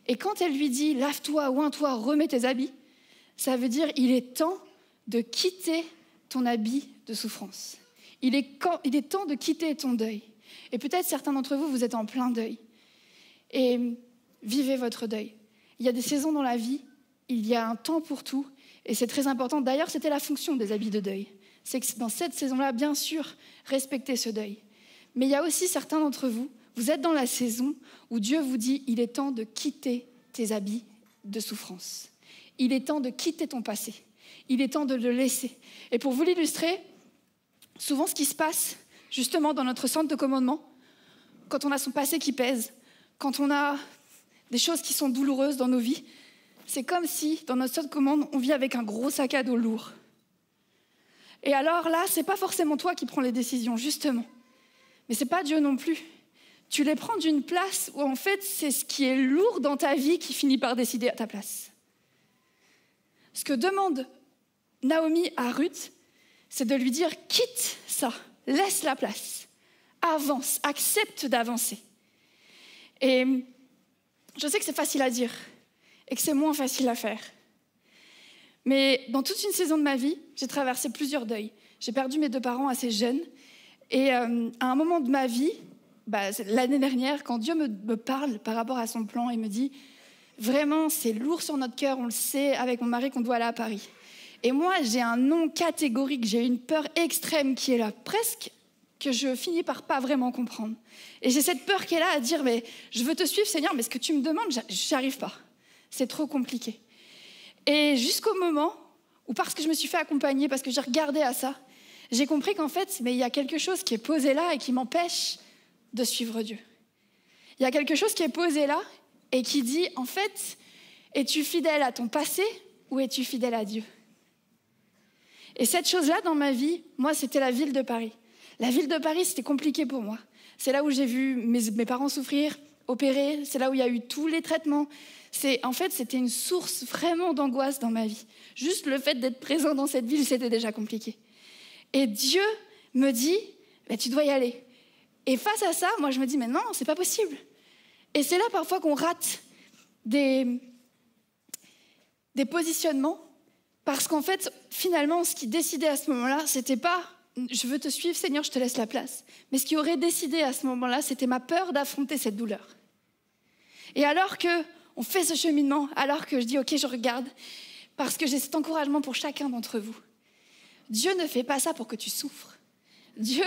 Et quand elle lui dit « lave-toi, oins-toi, remets tes habits », ça veut dire il est temps de quitter ton habit de souffrance. Il est temps de quitter ton deuil. Et peut-être certains d'entre vous, vous êtes en plein deuil. Et vivez votre deuil. Il y a des saisons dans la vie, il y a un temps pour tout, et c'est très important. D'ailleurs, c'était la fonction des habits de deuil. C'est que dans cette saison-là, bien sûr, respectez ce deuil. Mais il y a aussi certains d'entre vous, vous êtes dans la saison où Dieu vous dit, il est temps de quitter tes habits de souffrance. Il est temps de quitter ton passé. Il est temps de le laisser. Et pour vous l'illustrer, souvent ce qui se passe, justement dans notre centre de commandement, quand on a son passé qui pèse, quand on a des choses qui sont douloureuses dans nos vies, c'est comme si, dans notre centre de commande, on vit avec un gros sac à dos lourd. Et alors là, c'est pas forcément toi qui prends les décisions, justement. Mais c'est pas Dieu non plus. Tu les prends d'une place où, en fait, c'est ce qui est lourd dans ta vie qui finit par décider à ta place. Ce que demande Naomi à Ruth, c'est de lui dire « quitte ça, laisse la place, avance, accepte d'avancer ». Et je sais que c'est facile à dire et que c'est moins facile à faire. Mais dans toute une saison de ma vie, j'ai traversé plusieurs deuils. J'ai perdu mes 2 parents assez jeunes. Et à un moment de ma vie, l'année dernière, quand Dieu me parle par rapport à son plan, il me dit « Vraiment, c'est lourd sur notre cœur, on le sait, avec mon mari qu'on doit aller à Paris. » Et moi, j'ai un non catégorique, j'ai une peur extrême qui est là, presque que je finis par pas vraiment comprendre. Et j'ai cette peur qui est là à dire « Mais je veux te suivre, Seigneur, mais ce que tu me demandes, j'y arrive pas. C'est trop compliqué. » Et jusqu'au moment où, parce que je me suis fait accompagner, parce que j'ai regardé à ça, j'ai compris qu'en fait, il y a quelque chose qui est posé là et qui m'empêche de suivre Dieu. Il y a quelque chose qui est posé là et qui dit, en fait, es-tu fidèle à ton passé ou es-tu fidèle à Dieu ? Et cette chose-là, dans ma vie, moi, c'était la ville de Paris. La ville de Paris, c'était compliqué pour moi. C'est là où j'ai vu mes parents souffrir, opérer, c'est là où il y a eu tous les traitements. En fait, c'était une source vraiment d'angoisse dans ma vie. Juste le fait d'être présent dans cette ville, c'était déjà compliqué. Et Dieu me dit, tu dois y aller. Et face à ça, moi, je me dis, mais non, c'est pas possible. Et c'est là parfois qu'on rate des positionnements, parce qu'en fait, finalement, ce qui décidait à ce moment-là, c'était pas « je veux te suivre, Seigneur, je te laisse la place ». Mais ce qui aurait décidé à ce moment-là, c'était ma peur d'affronter cette douleur. Et alors qu'on fait ce cheminement, alors que je dis « ok, je regarde », parce que j'ai cet encouragement pour chacun d'entre vous. Dieu ne fait pas ça pour que tu souffres. Dieu,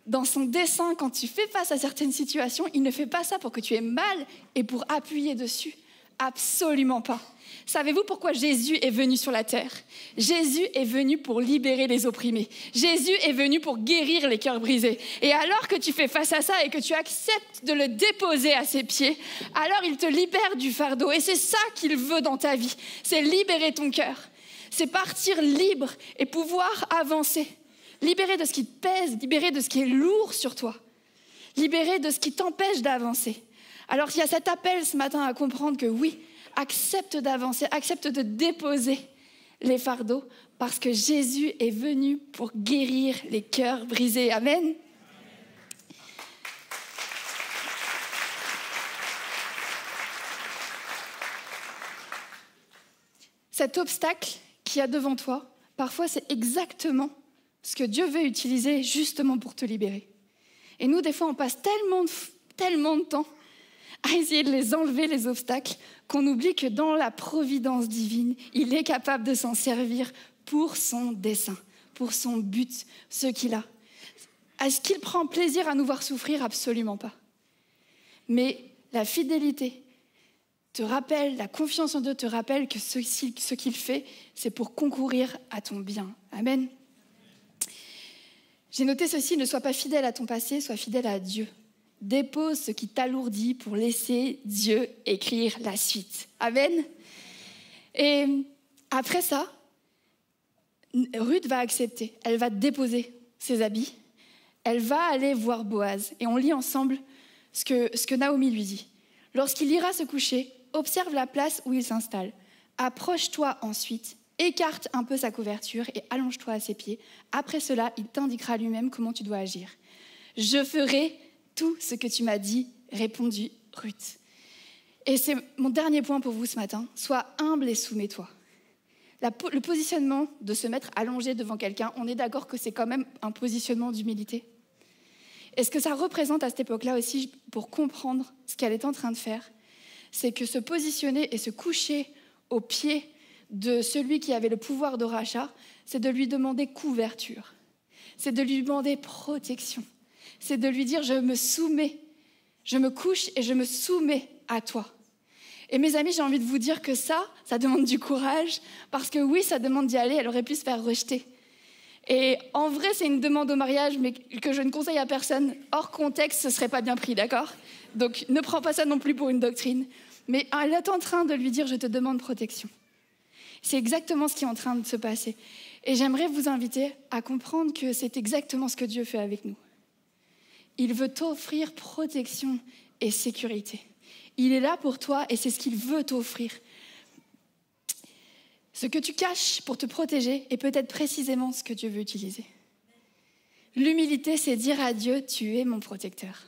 dans son dessein, quand tu fais face à certaines situations, il ne fait pas ça pour que tu aies mal et pour appuyer dessus. Absolument pas. Savez-vous pourquoi Jésus est venu sur la terre ? Jésus est venu pour libérer les opprimés. Jésus est venu pour guérir les cœurs brisés. Et alors que tu fais face à ça et que tu acceptes de le déposer à ses pieds, alors il te libère du fardeau. Et c'est ça qu'il veut dans ta vie. C'est libérer ton cœur. C'est partir libre et pouvoir avancer. Libérer de ce qui te pèse, libérer de ce qui est lourd sur toi. Libérer de ce qui t'empêche d'avancer. Alors il y a cet appel ce matin à comprendre que oui, accepte d'avancer, accepte de déposer les fardeaux parce que Jésus est venu pour guérir les cœurs brisés. Amen. Cet obstacle qu'il y a devant toi, parfois c'est exactement ce que Dieu veut utiliser justement pour te libérer. Et nous, des fois, on passe tellement de temps à essayer de les enlever, les obstacles, qu'on oublie que dans la providence divine, il est capable de s'en servir pour son dessein, pour son but, ce qu'il a. Est-ce qu'il prend plaisir à nous voir souffrir? Absolument pas. Mais la fidélité te rappelle, la confiance en Dieu te rappelle que ce qu'il fait, c'est pour concourir à ton bien. Amen. J'ai noté ceci, ne sois pas fidèle à ton passé, sois fidèle à Dieu. Dépose ce qui t'alourdit pour laisser Dieu écrire la suite. Amen. Et après ça, Ruth va accepter. Elle va déposer ses habits. Elle va aller voir Boaz. Et on lit ensemble ce que Naomi lui dit. Lorsqu'il ira se coucher, observe la place où il s'installe. Approche-toi ensuite, écarte un peu sa couverture et allonge-toi à ses pieds. Après cela, il t'indiquera lui-même comment tu dois agir. Je ferai tout ce que tu m'as dit, répondit Ruth. Et c'est mon dernier point pour vous ce matin. Sois humble et soumets-toi. Le positionnement de se mettre allongé devant quelqu'un, on est d'accord que c'est quand même un positionnement d'humilité. Et ce que ça représente à cette époque-là aussi, pour comprendre ce qu'elle est en train de faire, c'est que se positionner et se coucher aux pieds de celui qui avait le pouvoir de rachat, c'est de lui demander couverture, c'est de lui demander protection, c'est de lui dire « je me soumets, je me couche et je me soumets à toi ». Et mes amis, j'ai envie de vous dire que ça demande du courage, parce que oui, ça demande d'y aller, elle aurait pu se faire rejeter. Et en vrai, c'est une demande au mariage, mais que je ne conseille à personne. Hors contexte, ce ne serait pas bien pris, d'accord? Donc, ne prends pas ça non plus pour une doctrine. Mais elle est en train de lui dire « je te demande protection ». C'est exactement ce qui est en train de se passer. Et j'aimerais vous inviter à comprendre que c'est exactement ce que Dieu fait avec nous. Il veut t'offrir protection et sécurité. Il est là pour toi et c'est ce qu'il veut t'offrir. Ce que tu caches pour te protéger est peut-être précisément ce que Dieu veut utiliser. L'humilité, c'est dire à Dieu, tu es mon protecteur.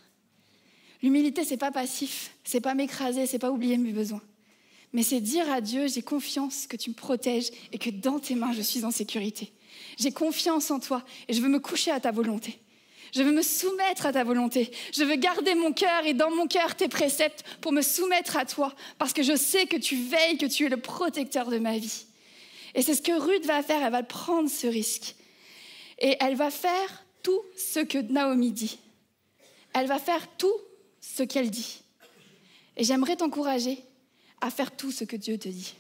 L'humilité, c'est pas passif, c'est pas m'écraser, c'est pas oublier mes besoins. Mais c'est dire à Dieu, j'ai confiance que tu me protèges et que dans tes mains, je suis en sécurité. J'ai confiance en toi et je veux me coucher à ta volonté. Je veux me soumettre à ta volonté. Je veux garder mon cœur et dans mon cœur tes préceptes pour me soumettre à toi parce que je sais que tu veilles, que tu es le protecteur de ma vie. Et c'est ce que Ruth va faire, elle va prendre ce risque. Et elle va faire tout ce que Naomi dit. Elle va faire tout ce qu'elle dit. Et j'aimerais t'encourager à faire tout ce que Dieu te dit.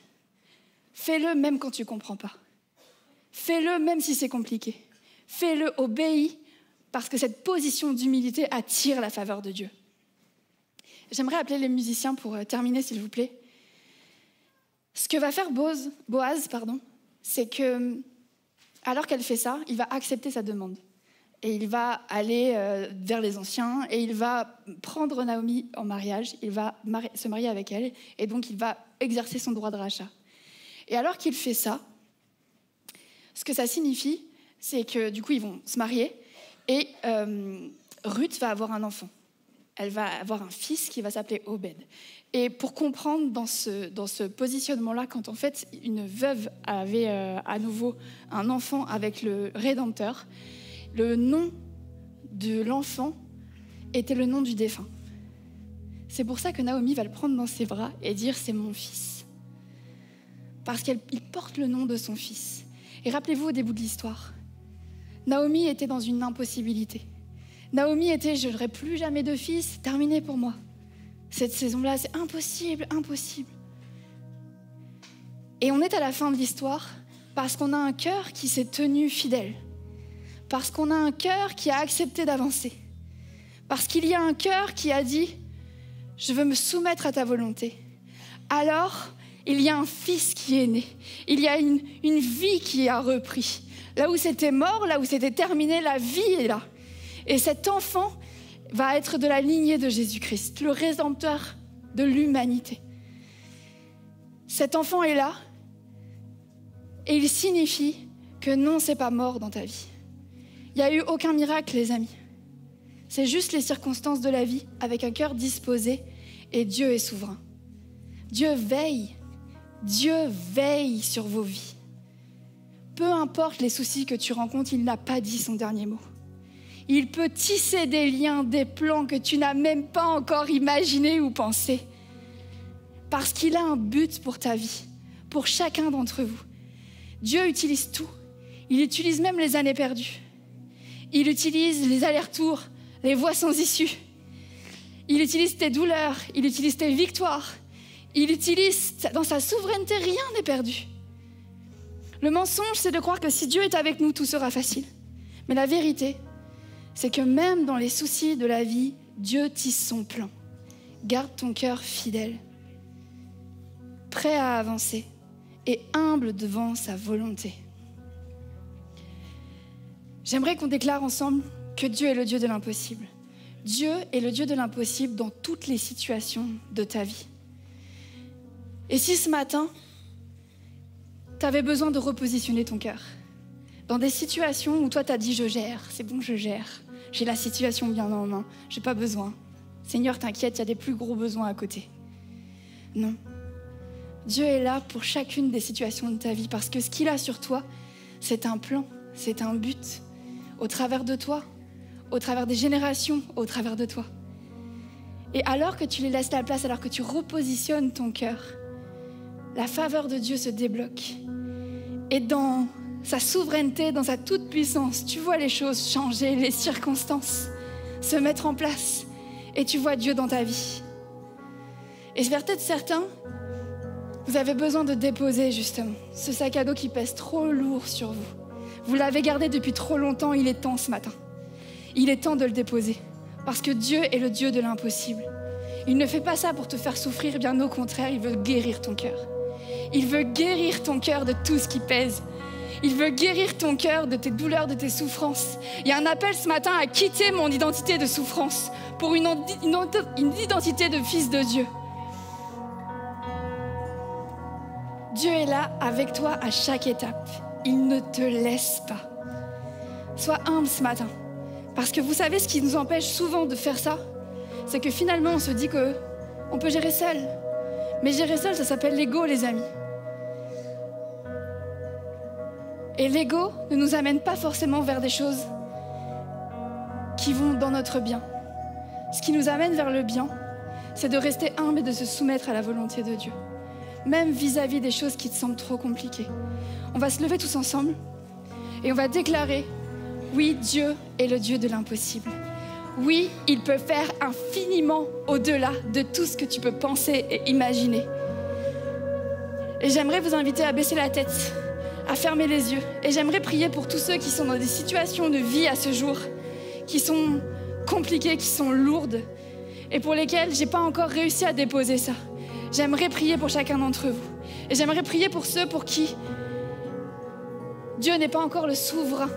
Fais-le même quand tu ne comprends pas. Fais-le même si c'est compliqué. Fais-le, obéis, parce que cette position d'humilité attire la faveur de Dieu. J'aimerais appeler les musiciens pour terminer, s'il vous plaît. Ce que va faire Boaz, c'est que, alors qu'elle fait ça, il va accepter sa demande. Et il va aller vers les anciens et il va prendre Naomi en mariage, il va se marier avec elle et donc il va exercer son droit de rachat. Et alors qu'il fait ça, ce que ça signifie, c'est que du coup ils vont se marier et Ruth va avoir un enfant. Elle va avoir un fils qui va s'appeler Obed. Et pour comprendre dans ce positionnement-là, quand en fait une veuve avait à nouveau un enfant avec le Rédempteur, le nom de l'enfant était le nom du défunt. C'est pour ça que Naomi va le prendre dans ses bras et dire « c'est mon fils ». Parce qu'il porte le nom de son fils. Et rappelez-vous au début de l'histoire, Naomi était dans une impossibilité. Naomi était « je n'aurai plus jamais de fils, terminé pour moi ». Cette saison-là, c'est impossible, impossible. Et on est à la fin de l'histoire parce qu'on a un cœur qui s'est tenu fidèle. Parce qu'on a un cœur qui a accepté d'avancer. Parce qu'il y a un cœur qui a dit « je veux me soumettre à ta volonté ». Alors, il y a un fils qui est né. Il y a une vie qui a repris. Là où c'était mort, là où c'était terminé, la vie est là. Et cet enfant va être de la lignée de Jésus-Christ, le Rédempteur de l'humanité. Cet enfant est là et il signifie que non, c'est pas mort dans ta vie. Il n'y a eu aucun miracle, les amis. C'est juste les circonstances de la vie avec un cœur disposé et Dieu est souverain. Dieu veille sur vos vies. Peu importe les soucis que tu rencontres, il n'a pas dit son dernier mot. Il peut tisser des liens, des plans que tu n'as même pas encore imaginés ou pensés. Parce qu'il a un but pour ta vie, pour chacun d'entre vous. Dieu utilise tout. Il utilise même les années perdues. Il utilise les allers-retours, les voies sans issue. Il utilise tes douleurs, il utilise tes victoires. Il utilise, dans sa souveraineté, rien n'est perdu. Le mensonge, c'est de croire que si Dieu est avec nous, tout sera facile. Mais la vérité, c'est que même dans les soucis de la vie, Dieu tisse son plan. Garde ton cœur fidèle, prêt à avancer et humble devant sa volonté. J'aimerais qu'on déclare ensemble que Dieu est le Dieu de l'impossible. Dieu est le Dieu de l'impossible dans toutes les situations de ta vie. Et si ce matin, tu avais besoin de repositionner ton cœur dans des situations où toi tu as dit je gère, c'est bon je gère, j'ai la situation bien en main, j'ai pas besoin. Seigneur, t'inquiète, il y a des plus gros besoins à côté. Non. Dieu est là pour chacune des situations de ta vie parce que ce qu'il a sur toi, c'est un plan, c'est un but au travers de toi, au travers des générations, au travers de toi. Et alors que tu lui laisses la place, alors que tu repositionnes ton cœur, la faveur de Dieu se débloque. Et dans sa souveraineté, dans sa toute-puissance, tu vois les choses changer, les circonstances se mettre en place. Et tu vois Dieu dans ta vie. Et peut-être certains, vous avez besoin de déposer justement ce sac à dos qui pèse trop lourd sur vous. Vous l'avez gardé depuis trop longtemps, il est temps ce matin. Il est temps de le déposer. Parce que Dieu est le Dieu de l'impossible. Il ne fait pas ça pour te faire souffrir, bien au contraire, il veut guérir ton cœur. Il veut guérir ton cœur de tout ce qui pèse. Il veut guérir ton cœur de tes douleurs, de tes souffrances. Il y a un appel ce matin à quitter mon identité de souffrance pour une identité de fils de Dieu. Dieu est là avec toi à chaque étape. Il ne te laisse pas. Sois humble ce matin. Parce que vous savez ce qui nous empêche souvent de faire ça, c'est que finalement on se dit qu'on peut gérer seul. Mais gérer seul, ça s'appelle l'ego, les amis. Et l'ego ne nous amène pas forcément vers des choses qui vont dans notre bien. Ce qui nous amène vers le bien, c'est de rester humble et de se soumettre à la volonté de Dieu. Même vis-à-vis des choses qui te semblent trop compliquées. On va se lever tous ensemble et on va déclarer: oui, Dieu est le Dieu de l'impossible. Oui, il peut faire infiniment au-delà de tout ce que tu peux penser et imaginer. Et j'aimerais vous inviter à baisser la tête, à fermer les yeux. Et j'aimerais prier pour tous ceux qui sont dans des situations de vie à ce jour, qui sont compliquées, qui sont lourdes, et pour lesquelles je n'ai pas encore réussi à déposer ça. J'aimerais prier pour chacun d'entre vous. Et j'aimerais prier pour ceux pour qui Dieu n'est pas encore le souverain.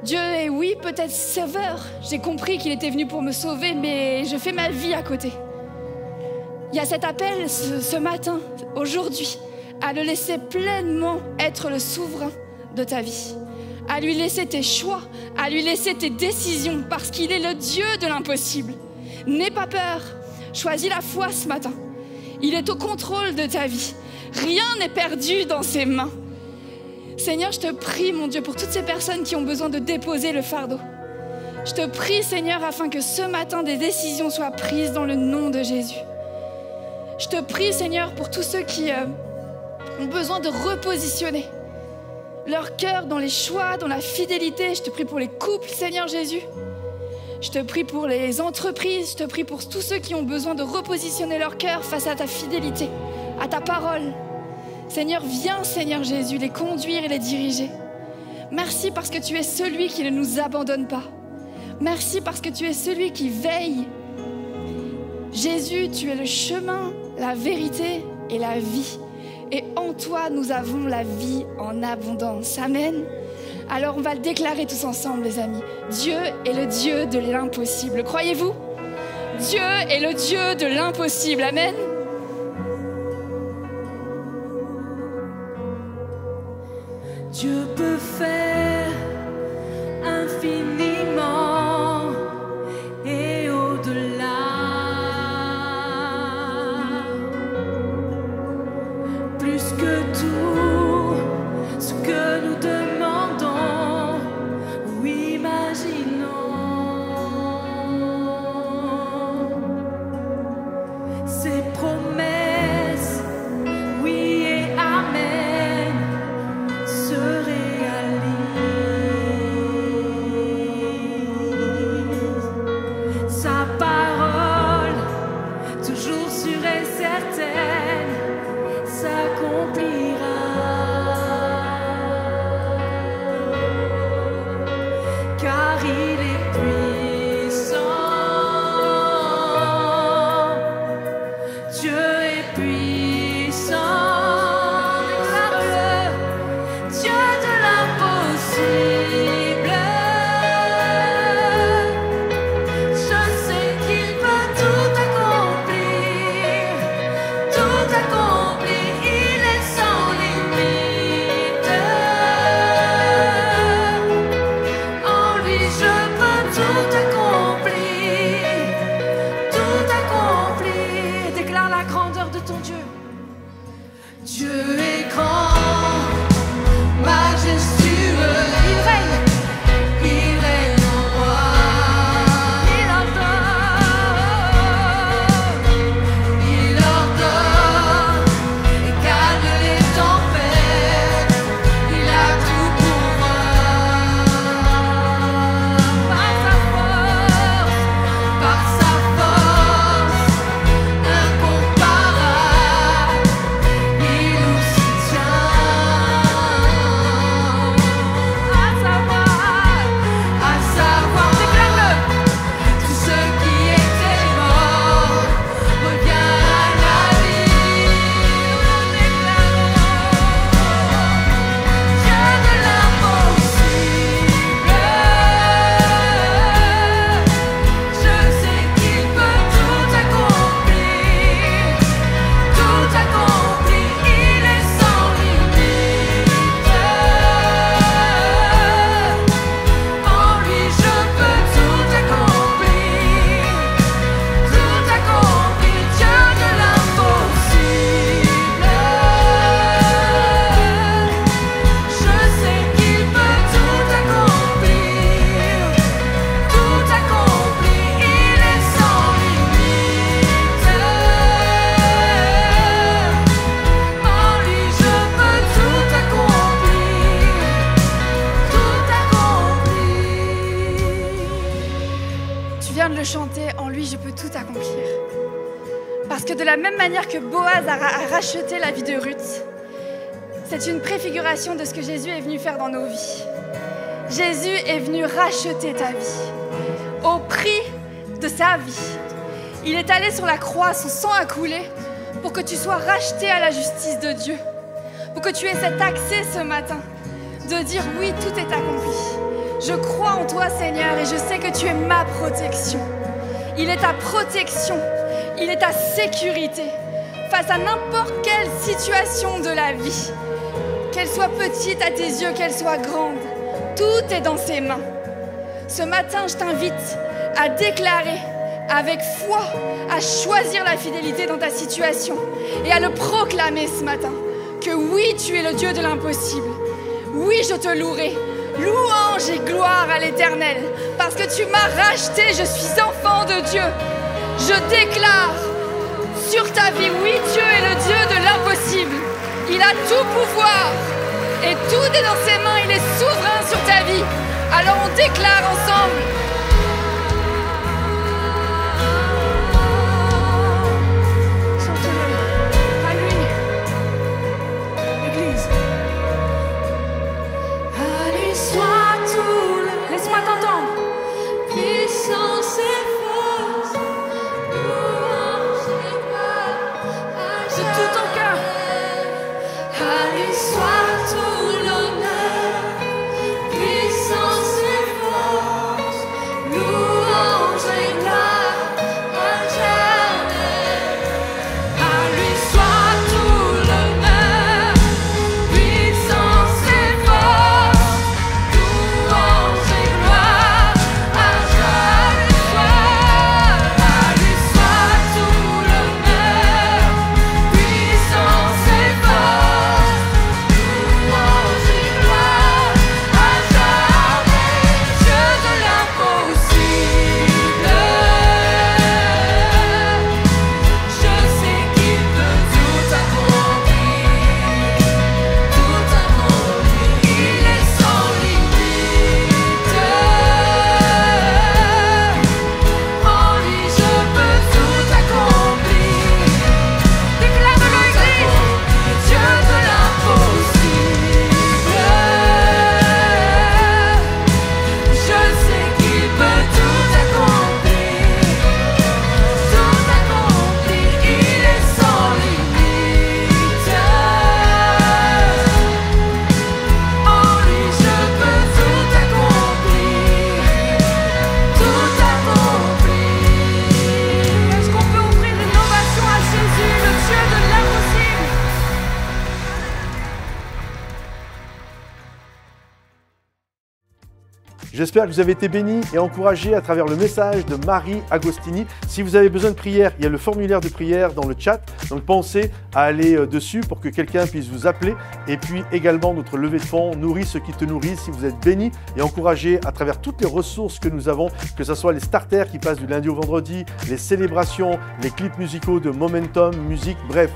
Dieu est, oui, peut-être sauveur. J'ai compris qu'il était venu pour me sauver, mais je fais ma vie à côté. Il y a cet appel ce matin, aujourd'hui, à le laisser pleinement être le souverain de ta vie. À lui laisser tes choix, à lui laisser tes décisions, parce qu'il est le Dieu de l'impossible. N'aie pas peur, choisis la foi ce matin. Il est au contrôle de ta vie. Rien n'est perdu dans ses mains. Seigneur, je te prie, mon Dieu, pour toutes ces personnes qui ont besoin de déposer le fardeau. Je te prie, Seigneur, afin que ce matin, des décisions soient prises dans le nom de Jésus. Je te prie, Seigneur, pour tous ceux qui ont besoin de repositionner leur cœur dans les choix, dans la fidélité. Je te prie pour les couples, Seigneur Jésus. Je te prie pour les entreprises. Je te prie pour tous ceux qui ont besoin de repositionner leur cœur face à ta fidélité, à ta parole. Seigneur, viens, Seigneur Jésus, les conduire et les diriger. Merci parce que tu es celui qui ne nous abandonne pas. Merci parce que tu es celui qui veille. Jésus, tu es le chemin, la vérité et la vie. Et en toi, nous avons la vie en abondance. Amen. Alors, on va le déclarer tous ensemble, les amis. Dieu est le Dieu de l'impossible. Croyez-vous? Dieu est le Dieu de l'impossible. Amen. Dieu peut faire infiniment et au-delà, plus que tout ce que nous demandons ou imaginons. chanter « En lui, je peux tout accomplir ». Parce que de la même manière que Boaz a racheté la vie de Ruth, c'est une préfiguration de ce que Jésus est venu faire dans nos vies. Jésus est venu racheter ta vie au prix de sa vie. Il est allé sur la croix, son sang a coulé pour que tu sois racheté à la justice de Dieu, pour que tu aies cet accès ce matin de dire « Oui, tout est accompli ». Je crois en toi, Seigneur, et je sais que tu es ma protection. Il est ta protection, il est ta sécurité face à n'importe quelle situation de la vie. Qu'elle soit petite à tes yeux, qu'elle soit grande, tout est dans ses mains. Ce matin, je t'invite à déclarer avec foi, à choisir la fidélité dans ta situation et à le proclamer ce matin, que oui, tu es le Dieu de l'impossible. Oui, je te louerai. Louange et gloire à l'Éternel, parce que tu m'as racheté, je suis enfant de Dieu. Je déclare sur ta vie, oui, Dieu est le Dieu de l'impossible. Il a tout pouvoir et tout est dans ses mains, il est souverain sur ta vie. Alors on déclare ensemble. Laisse-moi t'entendre. Puissance et force, louange et gloire, De tout ton cœur. à lui soit tout l'honneur. Puissance et force, J'espère que vous avez été bénis et encouragés à travers le message de Marie Agostini. Si vous avez besoin de prière, il y a le formulaire de prière dans le chat. Donc pensez à aller dessus pour que quelqu'un puisse vous appeler. Et puis également notre levée de fonds Nourris ceux qui te nourrissent. Si vous êtes bénis et encouragés à travers toutes les ressources que nous avons, que ce soit les starters qui passent du lundi au vendredi, les célébrations, les clips musicaux de Momentum, musique, bref,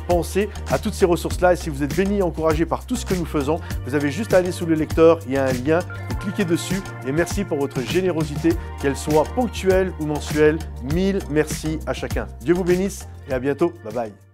pensez à toutes ces ressources-là. Et si vous êtes bénis et encouragés par tout ce que nous faisons, vous avez juste à aller sous le lecteur, il y a un lien, vous cliquez dessus et merci pour votre générosité, qu'elle soit ponctuelle ou mensuelle. Mille merci à chacun. Dieu vous bénisse et à bientôt. Bye bye.